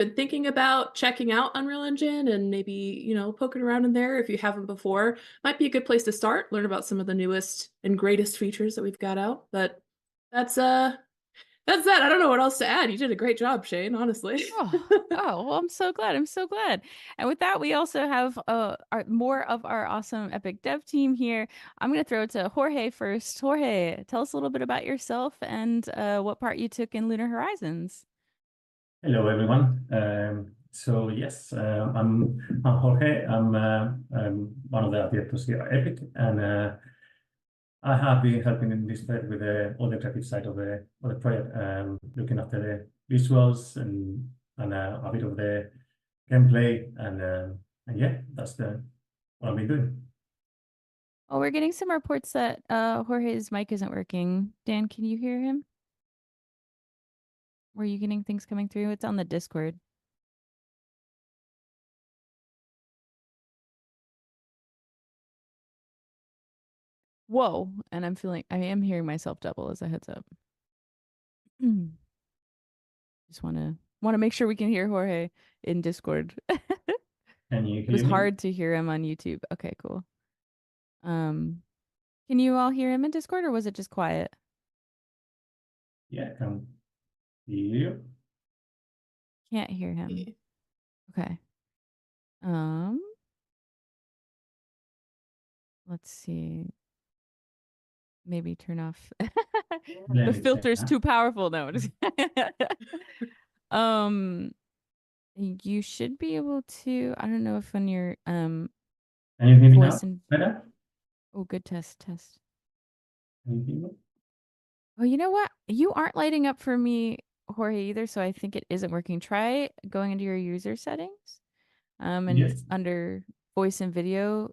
been thinking about checking out Unreal Engine and maybe, poking around in there if you haven't before, might be a good place to start, learn about some of the newest and greatest features that we've got out. But that's uh that's that. I don't know what else to add. You did a great job, Shane, honestly. Well, I'm so glad. I'm so glad. And with that, we also have more of our awesome Epic Dev team here. I'm going to throw it to Jorge first. Jorge, tell us a little bit about yourself and what part you took in Lunar Horizons. Hello, everyone. So yes, I'm Jorge. I'm one of the architects here at Epic, and I have been helping in this project with all the creative side of the project, looking after the visuals and a bit of the gameplay, and yeah, that's the what I've been doing. Oh, we're getting some reports that Jorge's mic isn't working. Dan, can you hear him? Were you getting things coming through? It's on the Discord. Whoa. And I am hearing myself double as a heads up. Just want to make sure we can hear Jorge in Discord. Can you It was hear me? hard to hear him on YouTube. Okay, cool. Can you all hear him in Discord or was it just quiet? Yeah, I can hear you. Can't hear him. Okay. Let's see. Maybe turn off. Let The me check filter's that. too powerful. No. Um, you should be able to. I don't know if on your Can you hear me now voice and better? oh, good test. Can you hear me? Oh, you know what? You aren't lighting up for me, Jorge, either, so I think it isn't working. Try going into your user settings. And Yes, under voice and video,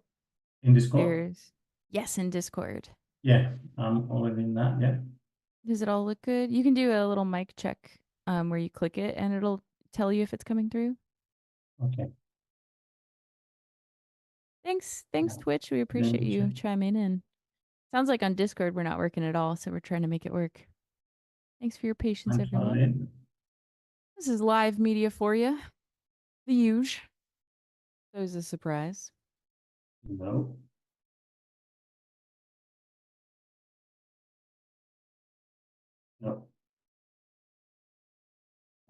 in Discord. there's yes in Discord. Yeah, I'm already in that. Yeah. Does it all look good? You can do a little mic check where you click it and it'll tell you if it's coming through. Okay. Thanks, Now, Twitch. We let appreciate me check. you chiming in. Sounds like on Discord we're not working at all, so we're trying to make it work. Thanks for your patience, I'm everyone. trying. This is live media for you. The huge. That was a surprise. No. No.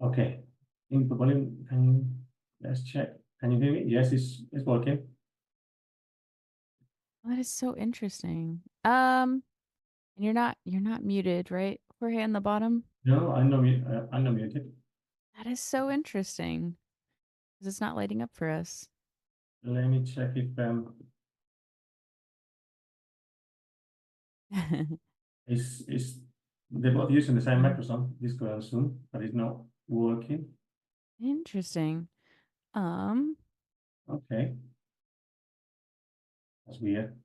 Okay. Input volume. Let's check. Can you hear me? Yes, it's working. Oh, that is so interesting. And you're not muted, right? Jorge on the bottom. No, I'm not muted. That is so interesting because it's not lighting up for us. Let me check if is they're both using the same microphone, Discord and Zoom, but it's not working. Interesting. Okay. That's weird.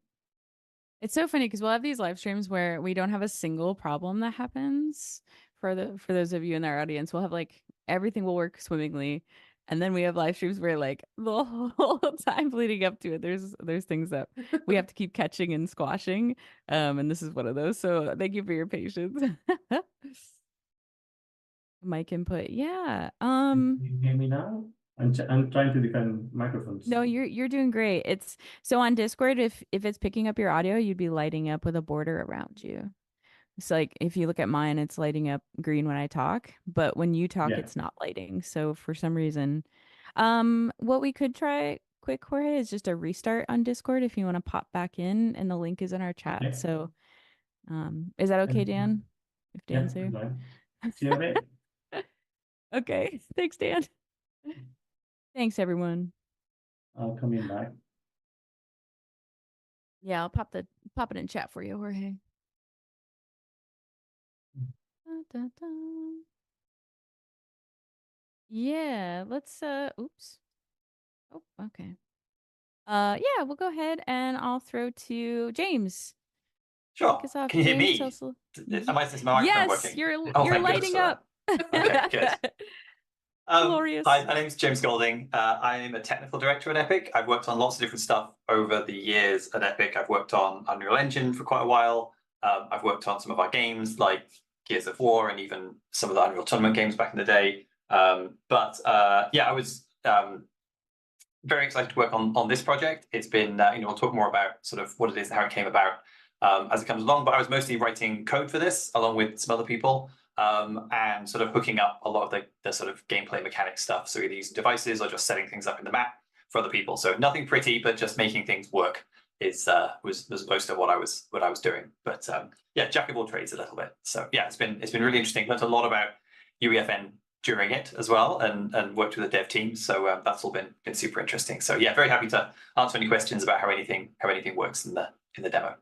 It's so funny because we'll have these live streams where we don't have a single problem that happens. For those of you in our audience, we'll have like everything will work swimmingly. And then we have live streams where like the whole time leading up to it, there's things that we have to keep catching and squashing. And this is one of those. So thank you for your patience. Mic input. Yeah. Can you hear me now? I'm trying to different microphones. No, you're doing great. It's so on Discord, if it's picking up your audio, you'd be lighting up with a border around you. It's like if you look at mine, it's lighting up green when I talk, but when you talk, Yeah. it's not lighting. So for some reason, what we could try quick, Jorge, is just a restart on Discord if you want to pop back in, and the link is in our chat. Okay. So, is that okay, Dan? If Yeah, Dan's it's there. fine. See you later. Okay. Thanks, Dan. Thanks, everyone. I'll come in back. Yeah, I'll pop it in chat for you, Jorge. Dun, dun, dun. Yeah, let's oops. Oh, okay. Yeah, we'll go ahead and I'll throw to James. Kick Sure. us off, Can you hear James. Tell me? us a Is my microphone yes, working? you're Oh, you're thank goodness lighting for that. up. Okay, good. Glorious. Hi, my name's James Golding. I'm a technical director at Epic. I've worked on lots of different stuff over the years at Epic. I've worked on Unreal Engine for quite a while. I've worked on some of our games like Gears of War and even some of the Unreal Tournament games back in the day. Yeah, I was very excited to work on this project. It's been, we'll talk more about sort of what it is and how it came about as it comes along. But I was mostly writing code for this along with some other people, and sort of hooking up a lot of the sort of gameplay mechanic stuff. So either using devices or just setting things up in the map for other people. So nothing pretty, but just making things work is was most of what I was doing. But yeah, jack of all trades a little bit. So yeah, it's been really interesting. Learned a lot about UEFN during it as well, and worked with the dev team. So that's all been super interesting. So yeah, very happy to answer any questions about how anything works in the demo.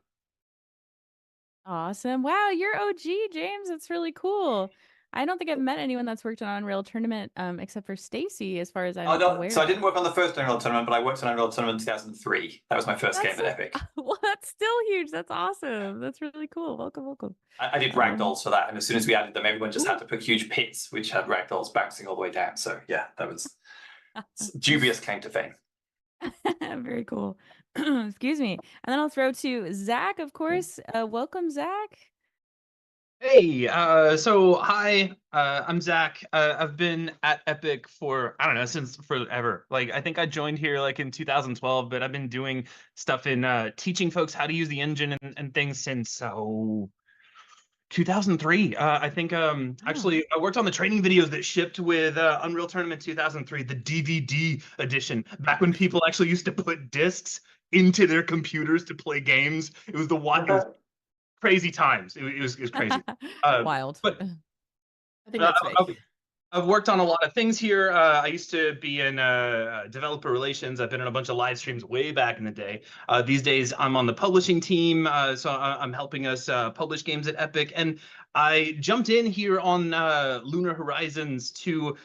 Awesome. Wow, you're OG, James. That's really cool. I don't think I've met anyone that's worked on Unreal Tournament except for Stacy, as far as Oh I'm no, so I aware. didn't work on the first Unreal Tournament, but I worked on Unreal Tournament 2003. That was my first game That's at Epic. well, that's still huge. That's awesome. That's really cool. Welcome, welcome. I did Um, ragdolls for that, and as soon as we added them, everyone just had ooh. to put huge pits which had ragdolls bouncing all the way down. So yeah, that was dubious claim to fame. Very cool. Excuse me. And then I'll throw to Zach, of course. Welcome, Zach. Hey, so hi, I'm Zach. I've been at Epic for, I don't know, since forever. Like, I think I joined here like in 2012, but I've been doing stuff in teaching folks how to use the engine and things since 2003. I think Oh. actually I worked on the training videos that shipped with Unreal Tournament 2003, the DVD edition, back when people actually used to put discs into their computers to play games. It was it was crazy times. It was crazy. Uh, Wild. but I think uh, that's fake. I've worked on a lot of things here. I used to be in developer relations. I've been in a bunch of live streams way back in the day. These days, I'm on the publishing team, so I'm helping us publish games at Epic. And I jumped in here on Lunar Horizons to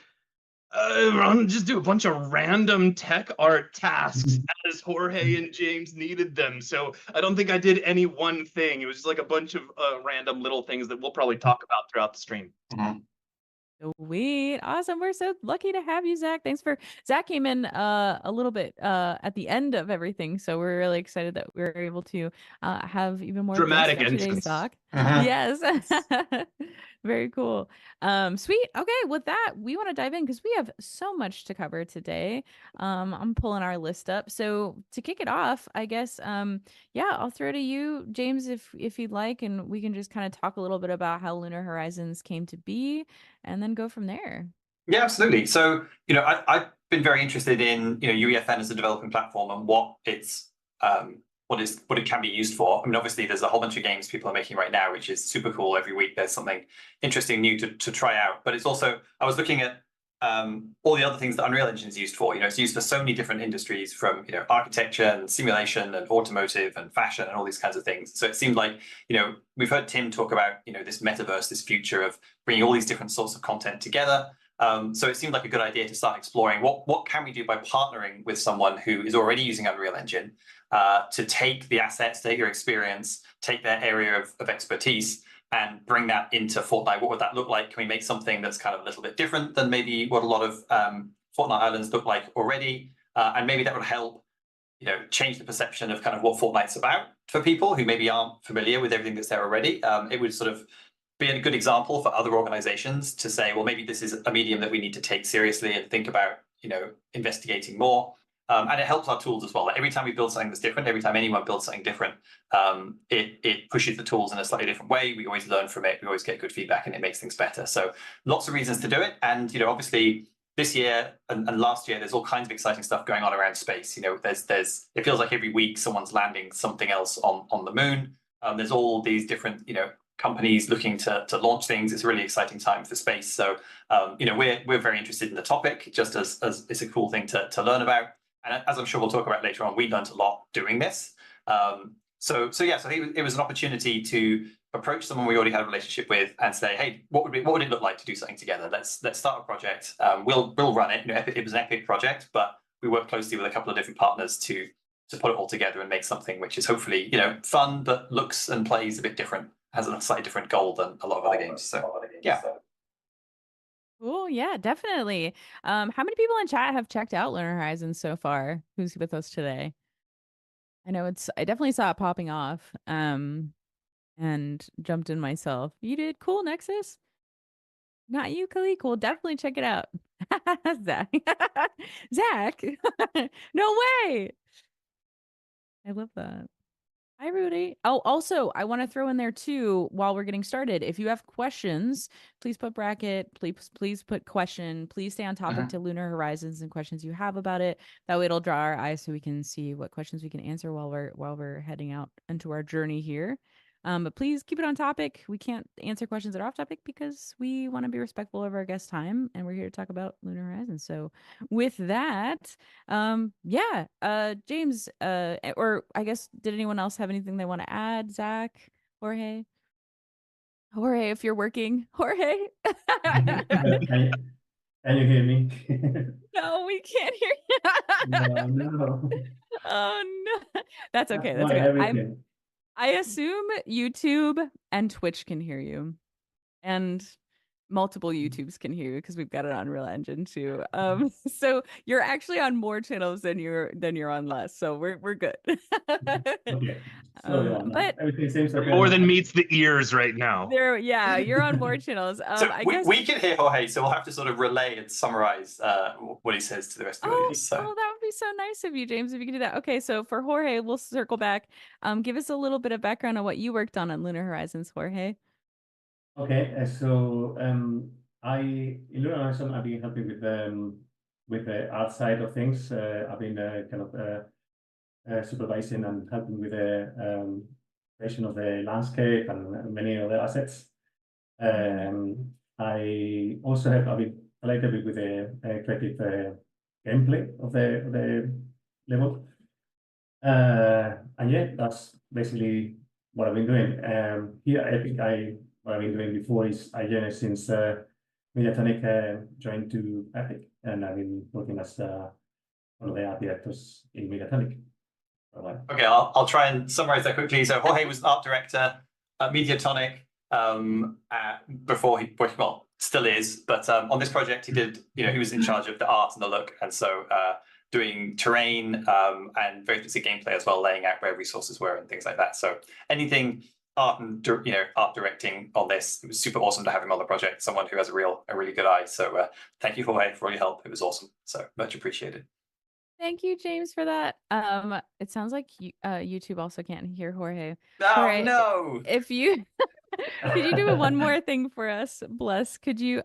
just do a bunch of random tech art tasks as Jorge and James needed them. So I don't think I did any one thing. It was just like a bunch of random little things that we'll probably talk about throughout the stream. Mhm. Sweet. Awesome. We're so lucky to have you, Zach. Thanks for Zach came in a little bit at the end of everything. So we're really excited that we are able to have even more guests Dramatic for today's entrance. talk. Mhm. Yes. Very cool. Sweet. Okay, with that, we want to dive in because we have so much to cover today. I'm pulling our list up. So to kick it off, I guess yeah, I'll throw to you, James, if you'd like, and we can just kind of talk a little bit about how Lunar Horizons came to be and then go from there. Yeah, absolutely. So, I've been very interested in, UEFN as a developing platform and what it's what it can be used for. I mean, obviously there's a whole bunch of games people are making right now, which is super cool. Every week there's something interesting new to try out. But it's also, I was looking at all the other things that Unreal Engine is used for. It's used for so many different industries, from architecture and simulation and automotive and fashion and all these kinds of things. So it seemed like, we've heard Tim talk about, this metaverse, this future of bringing all these different sorts of content together. So it seemed like a good idea to start exploring what can we do by partnering with someone who is already using Unreal Engine to take the assets, take your experience, take their area of expertise, and bring that into Fortnite. What would that look like? Can we make something that's kind of a little bit different than maybe what a lot of Fortnite islands look like already? And maybe that would help, change the perception of kind of what Fortnite's about for people who maybe aren't familiar with everything that's there already. It would sort of be a good example for other organizations to say, well, maybe this is a medium that we need to take seriously and think about, investigating more. And it helps our tools as well. Like every time we build something that's different, every time anyone builds something different, it pushes the tools in a slightly different way. We always learn from it. We always get good feedback, and it makes things better. So lots of reasons to do it. And obviously this year and last year, there's all kinds of exciting stuff going on around space. There's it feels like every week someone's landing something else on the moon. There's all these different companies looking to launch things. It's a really exciting time for space. So we're very interested in the topic, just as it's a cool thing to learn about. And as I'm sure we'll talk about later on, we learned a lot doing this. So I think it was an opportunity to approach someone we already had a relationship with and say, hey, what would it look like to do something together? Let's start a project. We'll run it. It was an epic project, but we worked closely with a couple of different partners to put it all together and make something which is hopefully fun, but looks and plays a bit different, has a slightly different goal than a lot of other games. So yeah. Cool. Yeah, definitely. How many people in chat have checked out Lunar Horizons so far? Who's with us today? I know I definitely saw it popping off. And jumped in myself. You did cool, Nexus? Not you, Kalik. We'll definitely check it out. Zach. Zach. No way. I love that. Hi, Rudy. Oh, also, I want to throw in there too, while we're getting started, if you have questions, please put bracket, please put question, please stay on topic Mhm. to Lunar Horizons and questions you have about it. That way it'll draw our eyes so we can see what questions we can answer while we're heading out into our journey here. But please keep it on topic. We can't answer questions that are off topic because we want to be respectful of our guest time and we're here to talk about Lunar Horizons. So with that, yeah, James, or I guess, did anyone else have anything they want to add? Zach, Jorge? Jorge, if you're working. Jorge? Can you hear me? No, we can't hear No, you. no. Oh no. That's That's okay. That's why okay. everything. I assume YouTube and Twitch can hear you. And multiple YouTubes can hear you because we've got it on Real Engine too. So you're actually on more channels than you're on less. So we're good. Okay, slowly on now. But Everything seems okay More now. than meets the ears right now. yeah, you're on more channels. So I we, guess. we can hear Jorge, so we'll have to sort of relay and summarize what he says to the rest of the Oh, audience. So that would be so nice of you, James, if you could do that. Okay, so for Jorge, we'll circle back. Give us a little bit of background on what you worked on Lunar Horizons, Jorge. Okay, I in Lunar Horizons I've been helping with the art side of things. I've been kind of supervising and helping with the creation of the landscape and many other assets. I also have a bit a little bit with the creative gameplay of the level. And yeah, that's basically what I've been doing. Here at Epic, what I've been doing before is I joined since Mediatonic joined to Epic, and I've been working as one of the art directors in Mediatonic for a while. okay, I'll try and summarize that quickly. So Jorge was art director at Mediatonic before well, still is, but on this project he did, he was in charge of the art and the look, and so doing terrain and very specific gameplay as well, laying out where resources were and things like that. So anything art and art directing on this, it was super awesome to have him on the project. Someone who has a really good eye. So thank you, Jorge, for all your help. It was awesome. So much appreciated. Thank you, James, for that. It sounds like YouTube also can't hear Jorge. Oh Jorge, no! if you could you do one more thing for us, Bless? Could you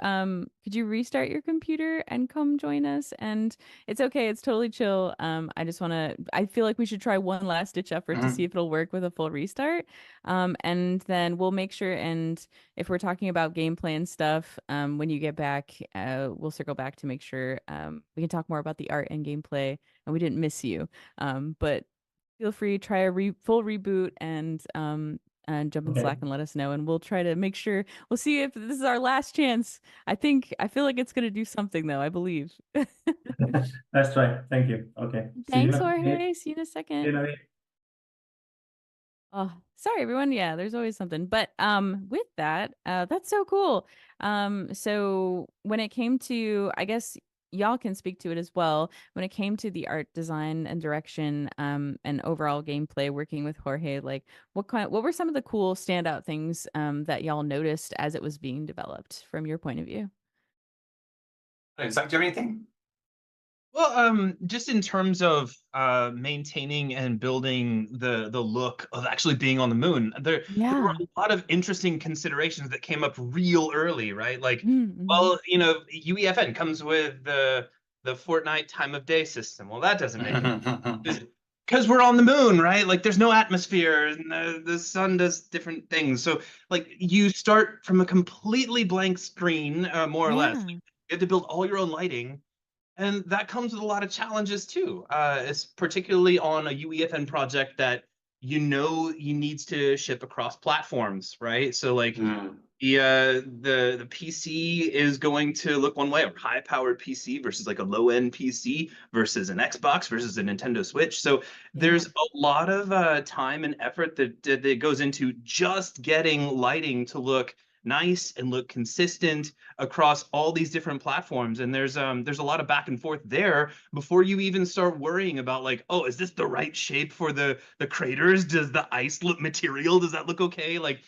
restart your computer and come join us? And it's okay, it's totally chill. I feel like we should try one last ditch effort to see if it'll work with a full restart. And then we'll make sure, and if we're talking about gameplay and stuff, when you get back, we'll circle back to make sure we can talk more about the art and gameplay, and we didn't miss you. But feel free, try a full reboot and jump in Okay. Slack and let us know, and we'll try to make sure. We'll see if this is our last chance. I feel like it's gonna do something though. I believe. Let's try. Thank you. Okay. Thanks, Jorge. See you in a See second. you in a bit. Oh, sorry everyone. Yeah, there's always something. But with that, that's so cool. So when it came to, I guess y'all can speak to it as well. When it came to the art design and direction, and overall gameplay working with Jorge, like what were some of the cool standout things that y'all noticed as it was being developed from your point of view? Zach, do you have anything? Well, just in terms of maintaining and building the look of actually being on the moon, there were Yeah. a lot of interesting considerations that came up real early, right? Like, Mm-hmm. well, UEFN comes with the Fortnite time of day system. Well, that doesn't make any sense because we're on the moon, right? Like, there's no atmosphere, and the sun does different things. So, like, you start from a completely blank screen, more or less. Yeah. You have to build all your own lighting. And that comes with a lot of challenges too. It's particularly on a UEFN project that you needs to ship across platforms, right? So like the PC is going to look one way, a high-powered PC versus like a low-end PC versus an Xbox versus a Nintendo Switch. So there's a lot of time and effort that goes into just getting lighting to look nice and look consistent across all these different platforms. And there's a lot of back and forth there before you even start worrying about like, oh, is this the right shape for the craters? Does the ice look material? Does that look okay? Like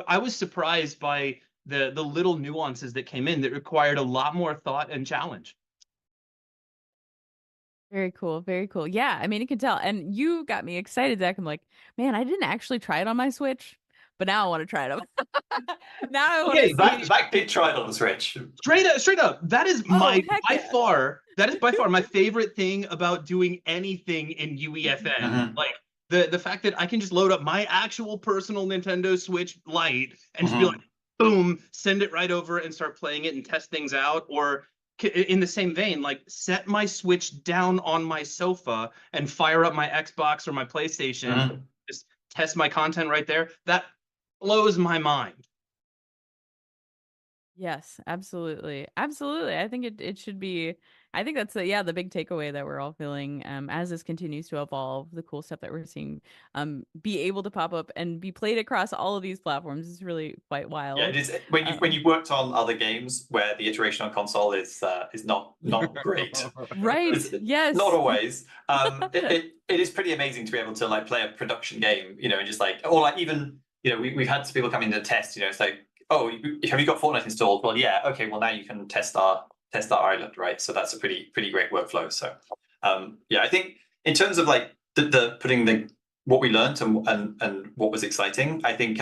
I was surprised by the little nuances that came in that required a lot more thought and challenge. Very cool, very cool. Yeah, I mean, you can tell, and you got me excited, Zach. I'm like, man, I didn't actually try it on my Switch, but now I want to try it on. Now I want to Okay, Zach, see. Zach did try it on the Switch. Straight up, that is Oh, heck yeah. by far my favorite thing about doing anything in UEFN. Mhm. Like the fact that I can just load up my actual personal Nintendo Switch Lite and just be like, Mhm. boom, send it right over and start playing it and test things out. Or in the same vein, like set my Switch down on my sofa and fire up my Xbox or my PlayStation, Mhm. just test my content right there. That blows my mind. Yes, absolutely. Absolutely. I think it should be. I think that's the big takeaway that we're all feeling as this continues to evolve, the cool stuff that we're seeing be able to pop up and be played across all of these platforms is really quite Yeah, it wild. is when Um you've worked on other games where the iteration on console is not great. right. It's not Yes. always. It is pretty amazing to be able to like play a production game, and just like, or like even, we've had people come in to test, it's like, oh, have you got Fortnite installed? Well, yeah, okay, well now you can test our island, right? So that's a pretty great workflow. So yeah, I think in terms of like the putting the what we learned and what was exciting, I think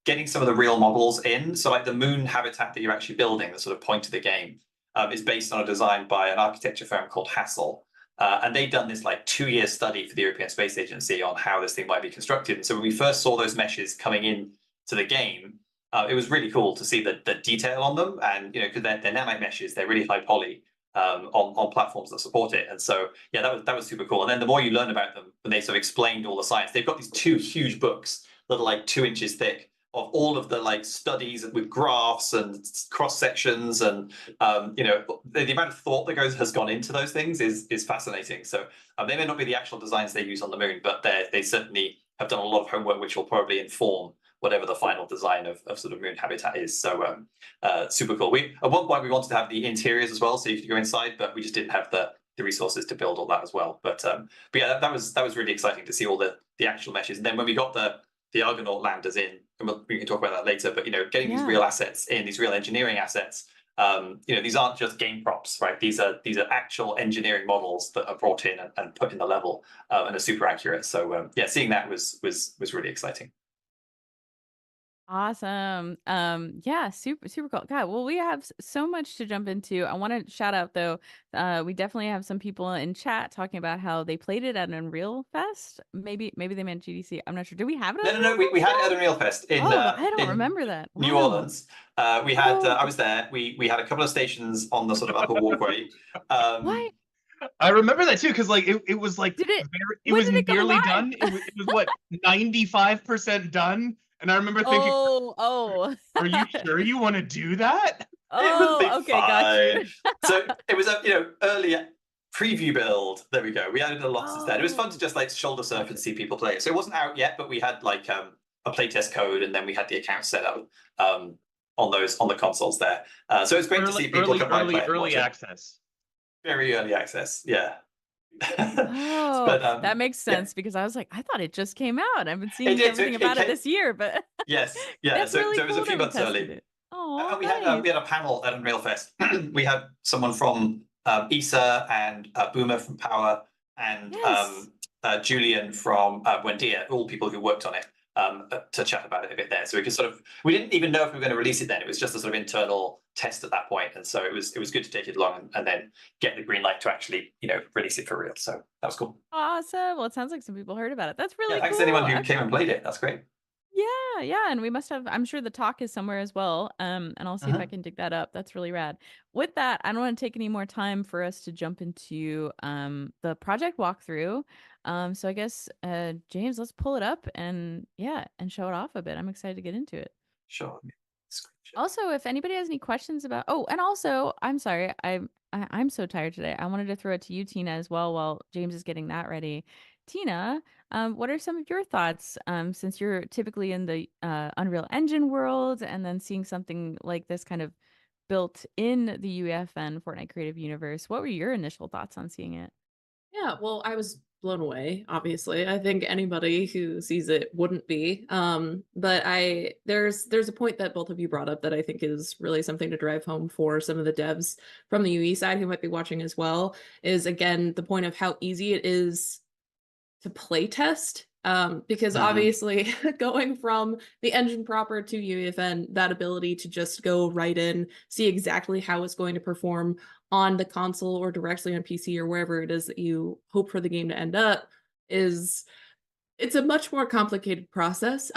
getting some of the real models in. So like the moon habitat that you're actually building, the sort of point of the game, is based on a design by an architecture firm called Hassel. And they'd done this like 2-year study for the European Space Agency on how this thing might be constructed. And so when we first saw those meshes coming in to the game, it was really cool to see the detail on them. And because they're nanite meshes, they're really high poly on platforms that support it. And so yeah, that was super cool. And then the more you learn about them, when they sort of explained all the science, they've got these 2 huge books that are like 2 inches thick of all of the like studies with graphs and cross sections, and the amount of thought that has gone into those things is fascinating. So they may not be the actual designs they use on the moon, but they certainly have done a lot of homework, which will probably inform whatever the final design of sort of moon habitat is. So super cool. We at one point we wanted to have the interiors as well, so you could go inside, but we just didn't have the resources to build all that as well. But yeah, that was really exciting to see all the actual meshes. And then when we got the Argonaut landers in, and we can talk about that later, but getting these Yeah. real assets in, these real engineering assets, these aren't just game props, right? These are actual engineering models that are brought in and put in the level and are super accurate. So yeah, seeing that was really exciting. Awesome. Yeah, super, super cool. God, well, we have so much to jump into. I want to shout out though, we definitely have some people in chat talking about how they played it at an Unreal Fest. Maybe they meant GDC. I'm not sure. Do we have it at No, no, no. Unreal We Fest had it at now? Unreal Fest Oh, I don't in remember that. New Wow. Orleans. We had Oh, I was there. We had a couple of stations on the sort of upper walkway. what? I remember that too, because like it was like Did it it when was did it go nearly live? done. It was what, 95% done, and I remember thinking, Oh, oh. "Are you sure you want to do that?" It will be Oh, okay, got fine. you. So it was a early preview build. There we go. We added a lot instead. It was fun to Oh, just like shoulder surf got and it. see people play it. So it wasn't out yet, but we had like a playtest code, and then we had the account set up on the consoles there. So it's great to see people come by, play it, and watch Early it. access. Very early access. Yeah. Oh, But that makes yeah, sense because I was like, I thought it just came out. I've been it seeing did. So everything it about it came. this year, but Yes, yeah. that's So really it was a cool few that we months tested early. it. Oh, We nice. had a panel at Unreal Fest. We had someone from ESA and Boomer from Power and Yes. Julian from Buendia, all people who worked on it, to chat about it a bit there. So we could sort of, we didn't even know if we were going to release it then. It was just a sort of internal test at that point, and so it was good to take it along and then get the green light to actually release it for real. So that was cool. Awesome. Well, it sounds like some people heard about it. That's Yeah, really thanks to anyone cool. who came and played it. That's great. Yeah, yeah, and we must have I'm sure the talk is somewhere as well. And I'll see if I Mhm. can dig that up. That's really rad. With that, I don't want to take any more time for us to jump into the project walkthrough. So I guess James, let's pull it up and yeah, and show it off a bit. I'm excited to get into it. Sure. Screen share. Also, if anybody has any questions about and also, I'm sorry, I'm so tired today. I wanted to throw it to you, Tina, as well, while James is getting that ready. Tina, what are some of your thoughts? Since you're typically in the Unreal Engine world, and then seeing something like this kind of built in the UEFN Fortnite Creative Universe, what were your initial thoughts on seeing it? Yeah, well, I was blown away, obviously. I think anybody who sees it wouldn't be. But there's a point that both of you brought up that I think is really something to drive home for some of the devs from the UE side who might be watching as well, is again the point of how easy it is to play test. Because obviously going from the engine proper to UEFN, that ability to just go right in, see exactly how it's going to perform on the console or directly on PC or wherever it is that you hope for the game to end up it's a much more complicated process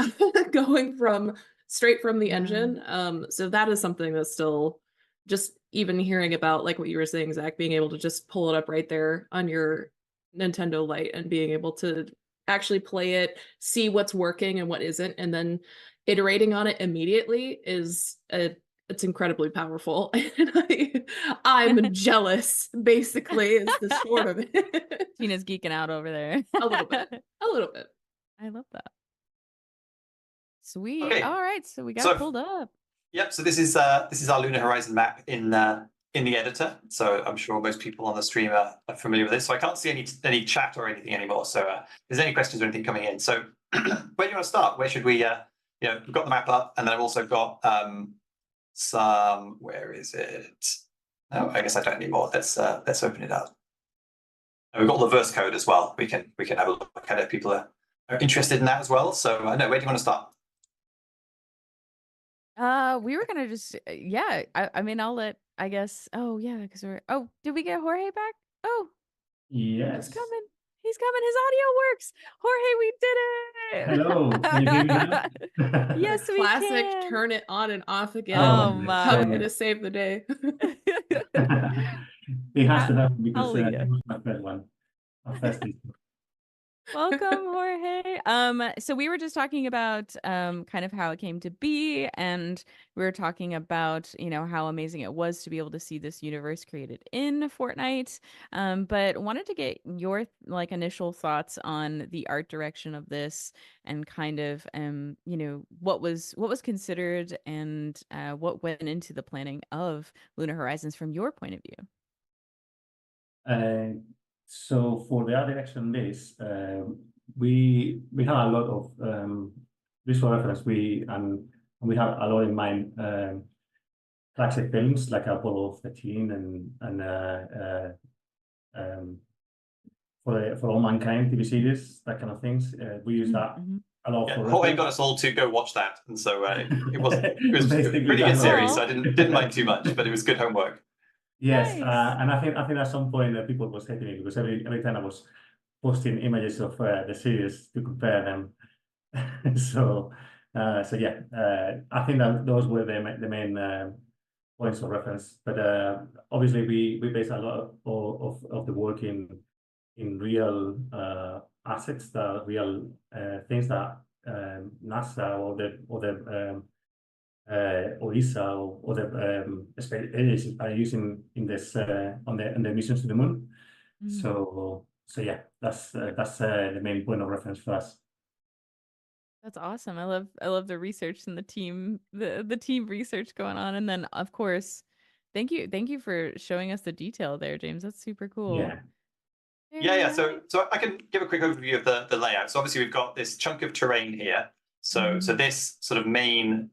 going from straight from the engine. So that is something that's still just even hearing about, like what you were saying, Zach, being able to just pull it up right there on your Nintendo Lite and being able to actually play it, see what's working and what isn't, and then iterating on it immediately it's incredibly powerful. And I'm jealous, basically, is the short of it. Tina's geeking out over there. A little bit. A little bit. I love that. Sweet. Okay. All right, so we got So- it pulled up. Yep. So this is our Lunar Horizon map in the editor. So I'm sure most people on the stream are familiar with this. So I can't see any chat or anything anymore. So if there's any questions or anything coming in. So where do you want to start? Where should we? We've got the map up, and then I've also got some. Where is it? No, I guess I don't anymore. Let's open it up. And we've got the verse code as well. We can have a look at it. People are interested in that as well. So no, where do you want to start? We were gonna just I mean I'll let I guess because did we get Jorge back? Oh, Yes. he's coming. His audio works. Jorge, we did it. Hello. Can you hear me now? Yes, we Classic can. turn it on and off again. Oh my. Coming to save the day. It has to happen because it Hallelujah. was my first one. My first one. Welcome, Jorge. So we were just talking about kind of how it came to be, and we were talking about, how amazing it was to be able to see this universe created in Fortnite. But wanted to get your initial thoughts on the art direction of this and kind of what was considered and what went into the planning of Lunar Horizons from your point of view. So for the art direction list, we had a lot of visual reference. We had a lot in mind classic films like Apollo 13 and for All Mankind TV series, that kind of things. We use that a lot for Jorge reference. got us all to go watch that, and so it was a Basically pretty that good series. was. So I didn't mind too much, but it was good homework. Yes, Nice. and I think at some point people was hating me because every time I was posting images of the series to compare them. So yeah, I think that those were the main points of reference. But obviously we base a lot of the work in real assets, the real things that NASA or ESA or the space agencies are using in this on the missions to the moon. So yeah, that's the main point of reference for us. That's awesome. I love the research and the team research going on, and then of course, thank you for showing us the detail there, James. That's super cool. Yeah. Yeah. So I can give a quick overview of the layout. So obviously we've got this chunk of terrain here. So this sort of main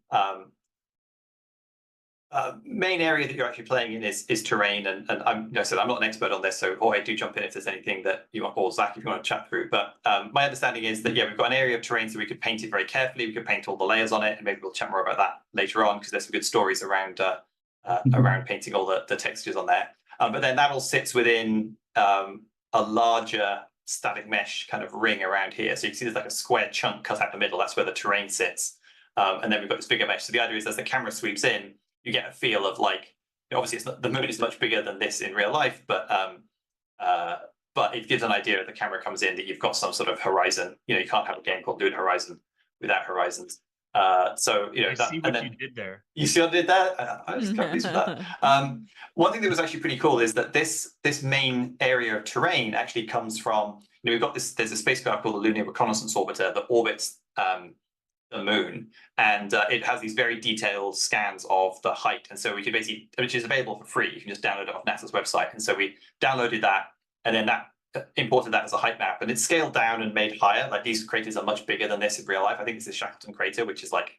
area that you're actually playing in is terrain, and I'm not an expert on this, so Jorge, do jump in if there's anything that you want, or Zach, if you want to chat through. But my understanding is that we've got an area of terrain, so we could paint it very carefully. We could paint all the layers on it, and maybe we'll chat more about that later on because there's some good stories around around painting all the textures on there. But then that all sits within a larger static mesh kind of ring around here. So you can see there's like a square chunk cut out the middle. That's where the terrain sits, and then we've got this bigger mesh. So the idea is as the camera sweeps in, you get a feel of obviously it's not, the moon is much bigger than this in real life, but it gives an idea if the camera comes in that you've got some sort of horizon. You can't have a game called Lunar Horizon without horizons. So I see what you did there. You see what I did there? I was quite pleased with that. One thing that was actually pretty cool is that this main area of terrain actually comes from, we've got this, there's a spacecraft called the Lunar Reconnaissance Orbiter that orbits the moon, and it has these very detailed scans of the height, and so we could basically, which is available for free, you can just download it off NASA's website, and so we downloaded that, and then that imported that as a height map, and it's scaled down and made higher. Like these craters are much bigger than this in real life. I think this is Shackleton crater, which is like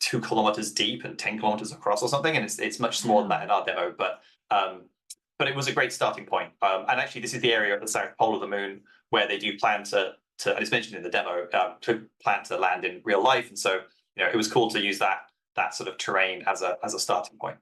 2 kilometers deep and 10 kilometers across or something, and it's much smaller than that in our demo. But it was a great starting point. And actually, this is the area at the south pole of the moon where they do plan to and it's mentioned in the demo, to plan to land in real life. And so, it was cool to use that sort of terrain as a starting point.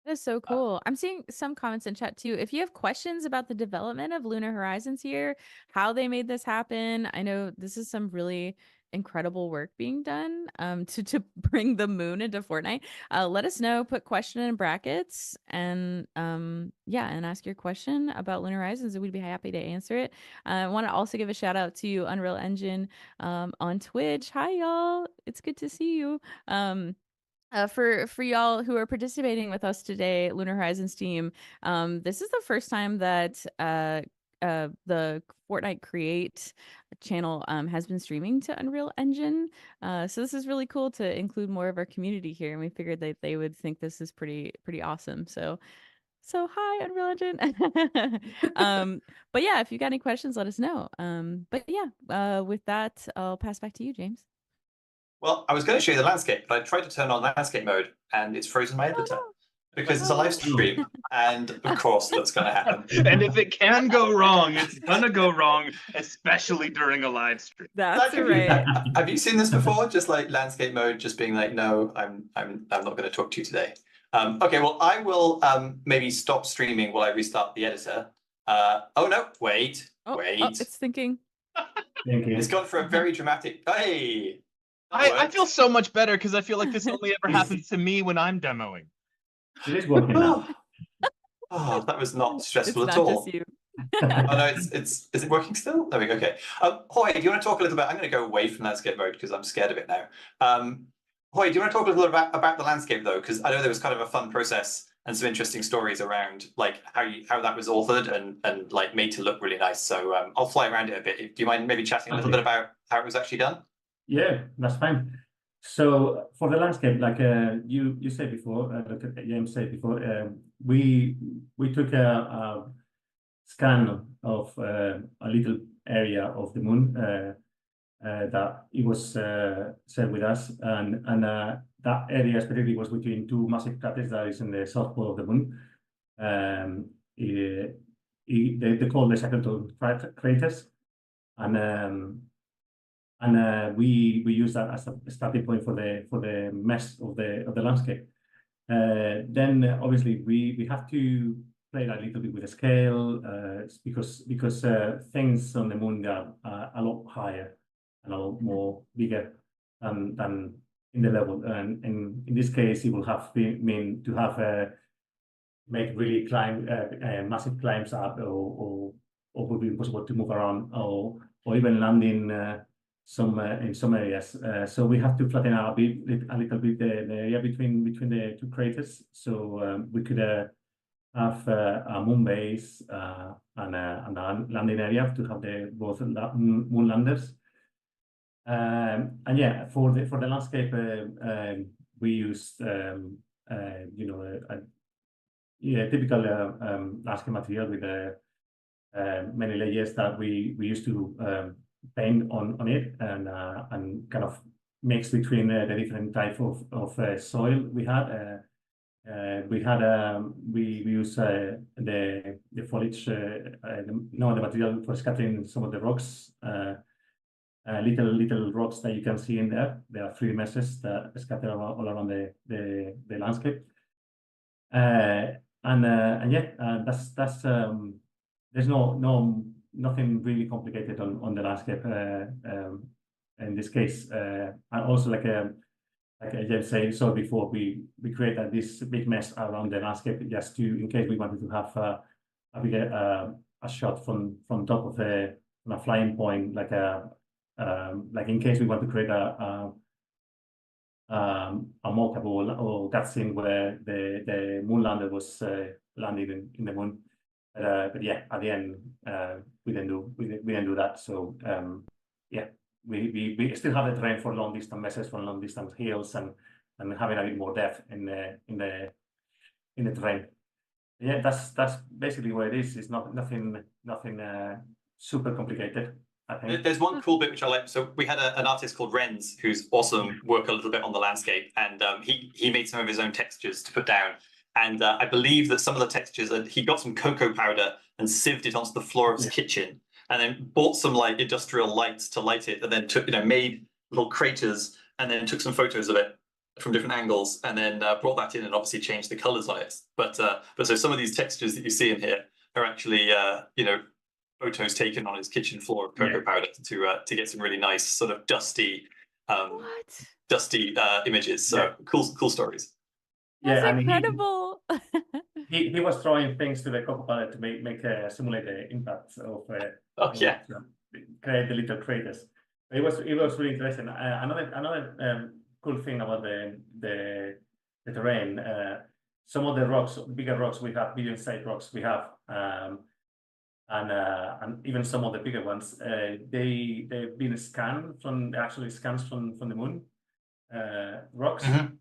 That is so cool. I'm seeing some comments in chat too. If you have questions about the development of Lunar Horizons here, how they made this happen, I know this is some really incredible work being done to bring the moon into Fortnite. Let us know, put question in brackets, and yeah, and ask your question about Lunar Horizons, and we'd be happy to answer it. I want to also give a shout out to Unreal Engine on Twitch. Hi y'all, it's good to see you. For y'all who are participating with us today, Lunar Horizons team, this is the first time that the Fortnite Create channel has been streaming to Unreal Engine. So this is really cool to include more of our community here, and we figured that they would think this is pretty awesome. So hi, Unreal Engine. But yeah, if you got any questions, let us know. But yeah, with that, I'll pass back to you, James. Well, I was going to show you the landscape, but I tried to turn on landscape mode and it's frozen my editor because it's a live stream. And of course, that's going to happen. And if it can go wrong, it's going to go wrong, especially during a live stream. That's right. Have you seen this before? Just like landscape mode, just being like, no, I'm not going to talk to you today. Okay, well, I will maybe stop streaming while I restart the editor. Oh no, wait. Oh, it's thinking. It's gone for a very dramatic. Hey. I feel so much better because I feel like this only ever happens to me when I'm demoing. It is working now. Oh, that was not stressful it's at not all. Just you. Oh no, is it working still? There we go. Okay. Hoy, do you want to talk a little bit? I'm going to go away from landscape mode because I'm scared of it now. Hoy, do you want to talk a little about the landscape though? Because I know there was kind of a fun process and some interesting stories around like how that was authored and like made to look really nice. So I'll fly around it a bit. Do you mind maybe chatting a little bit about how it was actually done? Yeah, that's fine. So for the landscape, like you said before, James said before, we took a scan of a little area of the moon that it was shared with us, and that area specifically was between two massive craters that is in the south pole of the moon. They call the Shackleton craters, and we use that as a starting point for the mesh of the landscape. Then obviously we have to play a little bit with the scale because things on the moon are a lot higher and a lot more bigger than in the level. And in this case, it will have mean to have make really massive climbs up, or would be impossible to move around, or even landing in some areas. So we have to flatten out a little bit the area between the two craters. So we could have a moon base and a landing area to have both moon landers. And yeah, for the landscape, we used typical landscape material with many layers that we used to paint on it, and kind of mix between the different type of soil we had. We use the foliage, the material for scattering some of the rocks, little rocks that you can see in there. There are 3 meshes that scatter all around the landscape. And yeah, that's there's nothing really complicated on the landscape in this case. And also like I just said before, we created this big mesh around the landscape just in case we wanted to have a shot from top of a flying point, like in case we want to create a mockable or cutscene where the moon lander was landing in the moon. But yeah, at the end, we didn't do that. So yeah, we still have the terrain for long distance meshes, for long distance hills, and having a bit more depth in the terrain. Yeah, that's basically what it is. It's nothing super complicated, I think. There's one cool bit which I like. So we had an artist called Renz who's awesome, work a little bit on the landscape, and he made some of his own textures to put down. And I believe that some of the textures, he got some cocoa powder and sieved it onto the floor of his kitchen, and then bought some like industrial lights to light it, and then took made little craters, and then took some photos of it from different angles, and then brought that in and obviously changed the colors on it. But so some of these textures that you see in here are actually photos taken on his kitchen floor of cocoa powder to get some really nice sort of dusty images. So cool stories. That's incredible. He was throwing things to the cocoa powder to simulate the impact of create the little craters. It was really interesting. Another cool thing about the terrain. Some of the rocks, bigger rocks we have, medium-sized rocks we have, and even some of the bigger ones, they've been scanned from scans from the moon rocks, and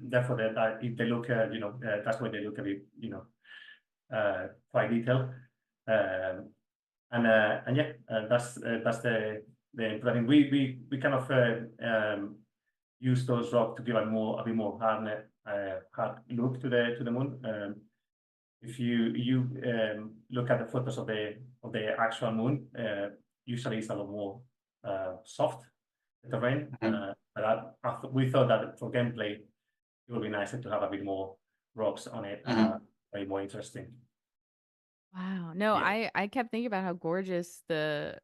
therefore they look that's why they look a bit quite detailed, that's the important. We kind of use those rocks to give a bit more hard look to the moon. If you look at the photos of the actual moon, usually it's a lot more soft terrain. But we thought that for gameplay, it would be nicer to have a bit more rocks on it, way more interesting. Wow. No, I kept thinking about how gorgeous the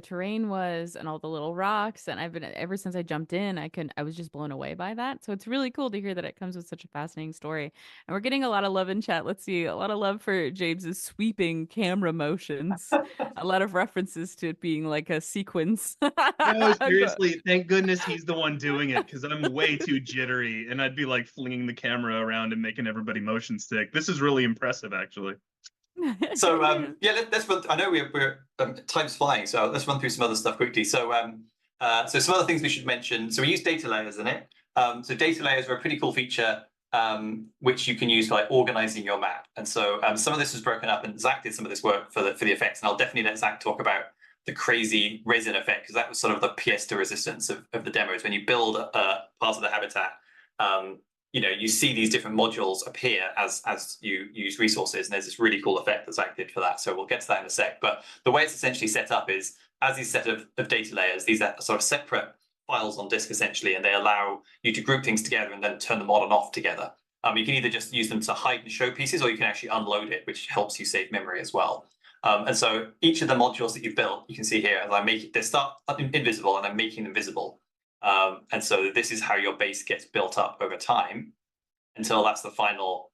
terrain was and all the little rocks, and I've been ever since I jumped in, I was just blown away by that. So it's really cool to hear that it comes with such a fascinating story. And we're getting a lot of love in chat. Let's see, a lot of love for James's sweeping camera motions. A lot of references to it being like a sequence. No, seriously, thank goodness he's the one doing it, because I'm way too jittery and I'd be like flinging the camera around and making everybody motion stick. This is really impressive, actually. So let's run. I know we're time's flying, so let's run through some other stuff quickly. So so some other things we should mention. So we use data layers in it. So data layers are a pretty cool feature which you can use for like organizing your map. And so some of this was broken up, and Zach did some of this work for the effects. And I'll definitely let Zach talk about the crazy resin effect, because that was sort of the pièce de resistance of the demos. When you build parts of the habitat, you see these different modules appear as you use resources, and there's this really cool effect that Zach did for that. So we'll get to that in a sec. But the way it's essentially set up is as these set of data layers, these are sort of separate files on disk essentially, and they allow you to group things together and then turn them on and off together. You can either just use them to hide and show pieces, or you can actually unload it, which helps you save memory as well. And so each of the modules that you've built, you can see here, as I make it, they start invisible and I'm making them visible. And so this is how your base gets built up over time until that's the final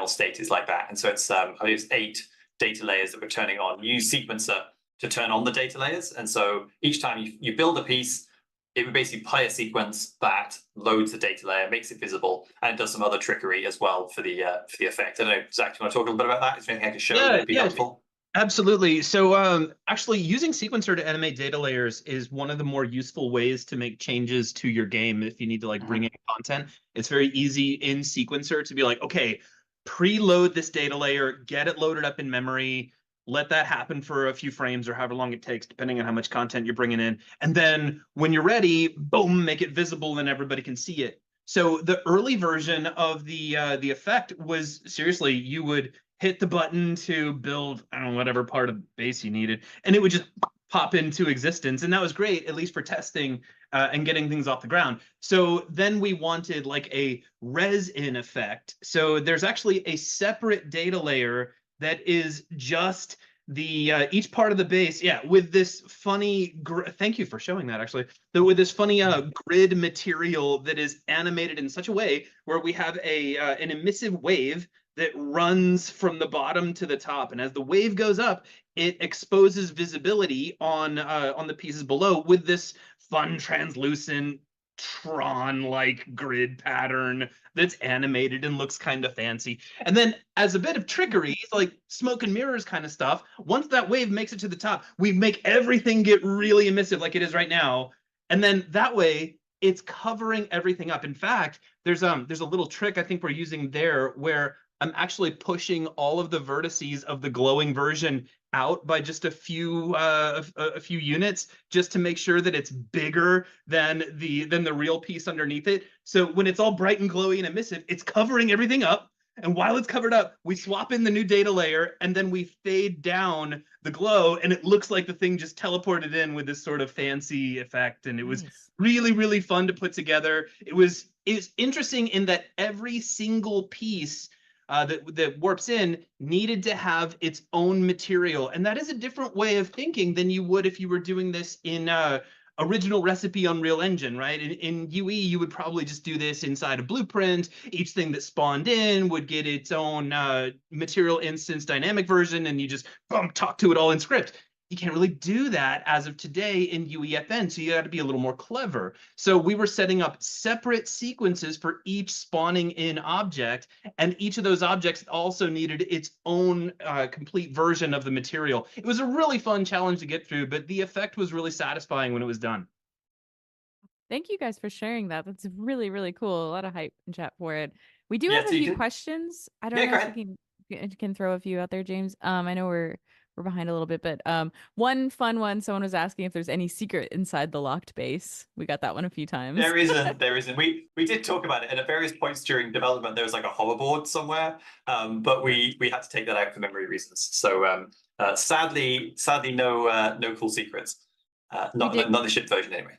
state is like that. And so it's I think it's 8 data layers that we're turning on. You use Sequencer to turn on the data layers. And so each time you build a piece, it would basically play a sequence that loads the data layer, makes it visible, and it does some other trickery as well for the effect. I don't know, Zach, do you want to talk a little bit about that? Is there anything I can show that would be helpful? Absolutely. So actually using Sequencer to animate data layers is one of the more useful ways to make changes to your game if you need to like bring in content. It's very easy in Sequencer to be like, okay, preload this data layer, get it loaded up in memory, let that happen for a few frames or however long it takes, depending on how much content you're bringing in. And then when you're ready, boom, make it visible and everybody can see it. So the early version of the effect was seriously, you would hit the button to build, I don't know, whatever part of base you needed, and it would just pop into existence. And that was great, at least for testing and getting things off the ground. So then we wanted like a res-in effect. So there's actually a separate data layer that is just the each part of the base, with this funny thank you for showing that, actually. So with this funny grid material that is animated in such a way where we have an emissive wave that runs from the bottom to the top, and as the wave goes up, it exposes visibility on the pieces below with this fun translucent Tron-like grid pattern that's animated and looks kind of fancy. And then as a bit of trickery, like smoke and mirrors kind of stuff, once that wave makes it to the top, we make everything get really emissive like it is right now. And then that way, it's covering everything up. In fact, there's a little trick I think we're using there where I'm actually pushing all of the vertices of the glowing version out by just a few units, just to make sure that it's bigger than the real piece underneath it. So when it's all bright and glowy and emissive, it's covering everything up. And while it's covered up, we swap in the new data layer, and then we fade down the glow, and it looks like the thing just teleported in with this sort of fancy effect. And it was really, really fun to put together. It was interesting in that every single piece that warps in needed to have its own material. And that is a different way of thinking than you would if you were doing this in original recipe Unreal Engine, right? In UE, you would probably just do this inside a blueprint. Each thing that spawned in would get its own material instance dynamic version, and you just talk to it all in script. You can't really do that as of today in UEFN, so you got to be a little more clever. So we were setting up separate sequences for each spawning in object, and each of those objects also needed its own complete version of the material. It was a really fun challenge to get through, but the effect was really satisfying when it was done. Thank you guys for sharing that. That's really, really cool. A lot of hype in chat for it. We do Yeah, have a so you few can. questions. I don't Yeah, know go if ahead. you can throw a few out there, James. I know we're behind a little bit, but one fun one, someone was asking if there's any secret inside the locked base. We got that one a few times. There isn't. There isn't. We did talk about it, and at various points during development, there was like a hoverboard somewhere, but we had to take that out for memory reasons. So sadly, no cool secrets. We did Not the ship version anyway.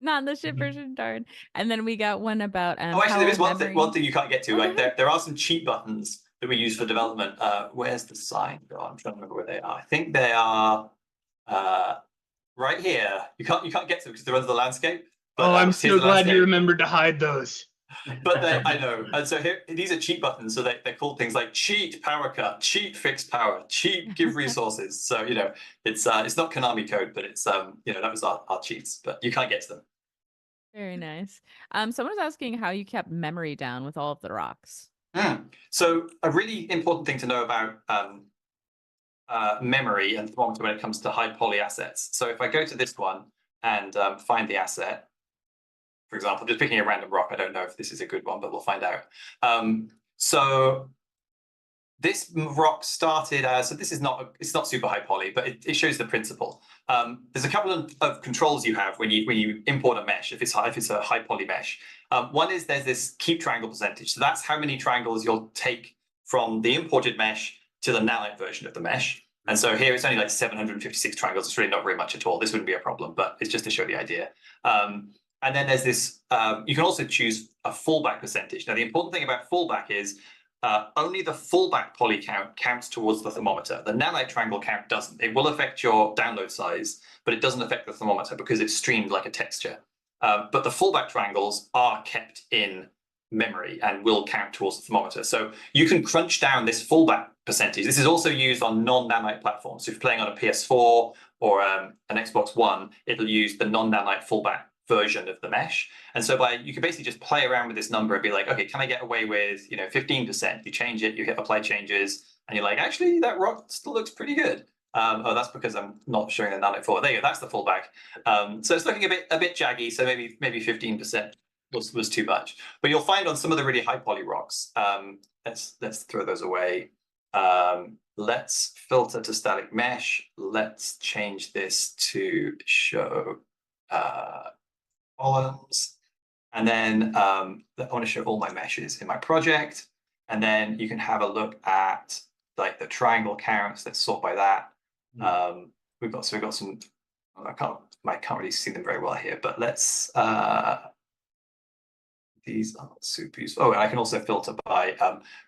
not the ship version, darn. And then we got one about Oh, actually, there how is memory. one thing you can't get to. Oh, go Like ahead. there are some cheat buttons that we use for development. Where's the sign? Oh, I'm trying to remember where they are. I think they are right here. You can't get to them because they're under the landscape. But Oh, I'm here's so the glad you landscape. remembered to hide those. But I know. And so here, these are cheat buttons. So they're called things like cheat power cut, cheat fixed power, cheat give resources. So, it's not Konami code, but it's, that was our cheats, but you can't get to them. Very nice. Someone was asking how you kept memory down with all of the rocks. So a really important thing to know about memory and thermometer when it comes to high poly assets. So if I go to this one and find the asset, for example, just picking a random rock, I don't know if this is a good one, but we'll find out. So this rock started as, so this is it's not super high poly, but it shows the principle. There's a couple of controls you have when you import a mesh, if it's a high poly mesh. One is there's this keep triangle percentage. So that's how many triangles you'll take from the imported mesh to the nanite version of the mesh. And so here it's only like 756 triangles. It's really not very much at all. This wouldn't be a problem, but it's just to show the idea. And then there's this, you can also choose a fallback percentage. Now, the important thing about fallback is only the fallback poly count counts towards the thermometer. The nanite triangle count doesn't. It will affect your download size, but it doesn't affect the thermometer because it's streamed like a texture. But the fallback triangles are kept in memory and will count towards the thermometer. So you can crunch down this fallback percentage. This is also used on non-nanite platforms. So if you're playing on a PS4 or an Xbox One, it'll use the non-nanite fallback version of the mesh. And so you can basically just play around with this number and be like, okay, can I get away with 15%? You change it, you hit apply changes, and you're like, actually, that rock still looks pretty good. Oh, that's because I'm not showing the nanite forward. There you go, that's the fallback. So it's looking a bit jaggy, so maybe 15% was too much. But you'll find on some of the really high poly rocks, let's throw those away. Let's filter to static mesh. Let's change this to show columns. And then I want to show all my meshes in my project. And then you can have a look at like the triangle counts. Let's sort by that. We've got some, I can't really see them very well here, but let's, these are super useful. Oh, and I can also filter by,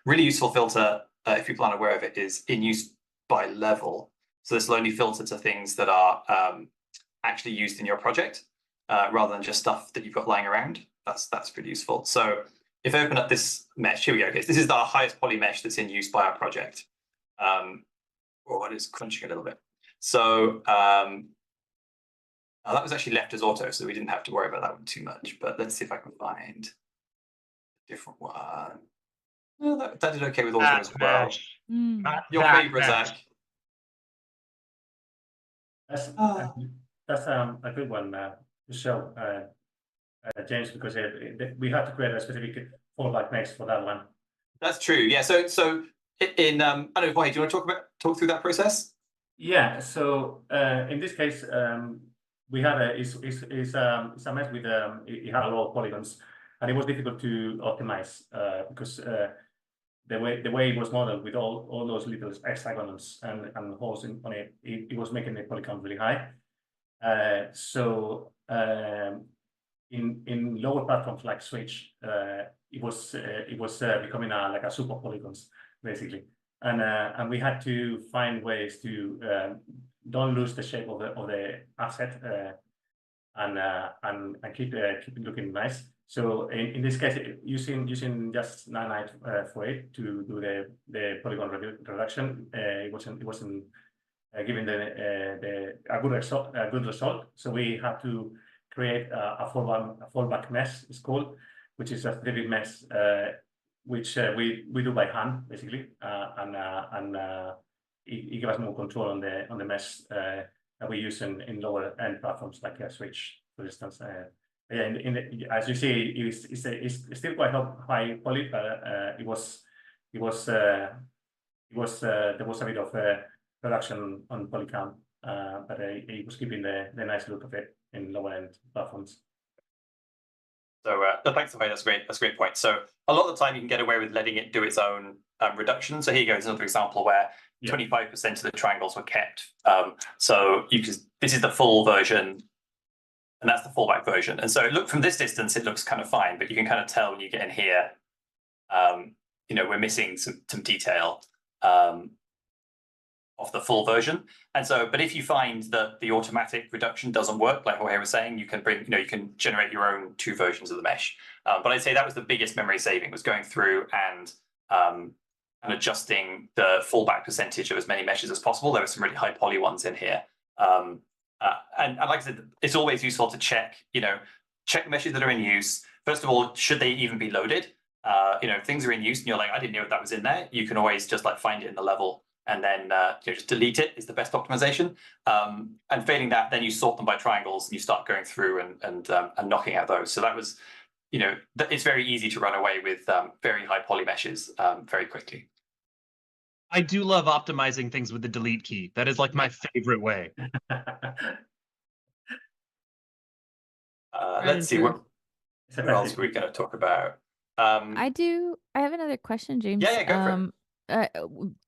really useful filter, if people aren't aware of it, is in use by level. So this will only filter to things that are actually used in your project, rather than just stuff that you've got lying around. That's pretty useful. So if I open up this mesh, here we go. Okay, this is the highest poly mesh that's in use by our project. It is crunching a little bit. So that was actually left as auto, so we didn't have to worry about that one too much. But let's see if I can find a different one. Well, that did okay with auto as well. Your favorite, Zach? That's a good one to show. James, because we had to create a specific fallback mesh for that one. That's true. Yeah. So in I don't know, Jorge, do you want to talk through that process? Yeah. So in this case, we had it's a mesh with it had a lot of polygons, and it was difficult to optimize because the way it was modeled with all those little hexagons and holes on it, it was making the polygon really high. So in lower platforms like Switch, it was becoming like a soup of polygons basically, and we had to find ways to don't lose the shape of the asset and keep it looking nice. So in this case, using just nanite for it to do the polygon reduction, it wasn't giving a good result. So we had to create a fallback mesh, it's called, which is a specific mesh which we do by hand basically, and it gives us more control on the mesh that we use in lower end platforms like Switch, for instance. As you see, it's still quite high poly, but there was a bit of production on polycount, but it was keeping the nice look of it in lower end platforms. So no, thanks, Jorge. That's great. That's a great point. So a lot of the time you can get away with letting it do its own reduction. So here goes another example where 25% of the triangles were kept. So this is the full version, and that's the fallback version. And so from this distance, it looks kind of fine, but you can kind of tell when you get in here, we're missing some detail of the full version. And so, but if you find that the automatic reduction doesn't work, like Jorge was saying, you can you can generate your own two versions of the mesh. But I'd say that was the biggest memory saving, was going through and adjusting the fallback percentage of as many meshes as possible. There were some really high poly ones in here. And like I said, it's always useful to check the meshes that are in use. First of all, should they even be loaded? If things are in use and you're like, I didn't know that was in there, you can always just like find it in the level and then just delete it is the best optimization. And failing that, then you sort them by triangles and you start going through and knocking out those. So that was, it's very easy to run away with very high poly meshes very quickly. I do love optimizing things with the delete key. That is like my favorite way. Let's see what else we're going to talk about. I have another question, James. Yeah, go for it. A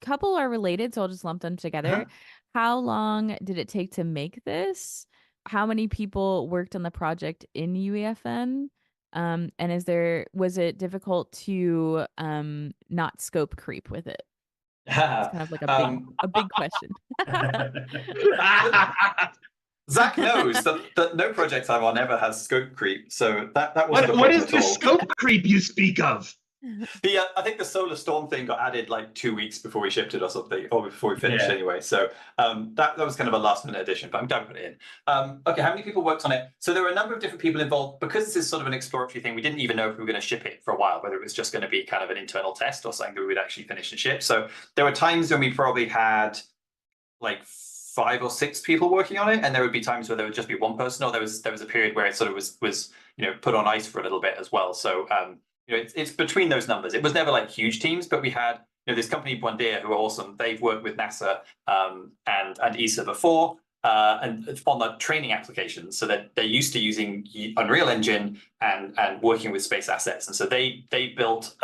couple are related, so I'll just lump them together. How long did it take to make this? How many people worked on the project in UEFN? And was it difficult to not scope creep with it? It's kind of like a big question. Zach knows that no project I'm on ever has scope creep, so that was what is the scope creep you speak of? I think the Solar Storm thing got added like 2 weeks before we shipped it or something, or before we finished anyway. So that was kind of a last minute addition, but I'm glad we put it in. Okay, how many people worked on it? So there were a number of different people involved. Because this is sort of an exploratory thing, we didn't even know if we were going to ship it for a while, whether it was just going to be kind of an internal test or something that we would actually finish and ship. So there were times when we probably had like 5 or 6 people working on it, and there would be times where there would just be one person, or there was a period where it sort of was put on ice for a little bit as well. So it's between those numbers. It was never like huge teams, but we had this company Buendia, who are awesome. They've worked with NASA and ESA before, and on the training applications, so that they're used to using Unreal Engine and working with space assets. And so they built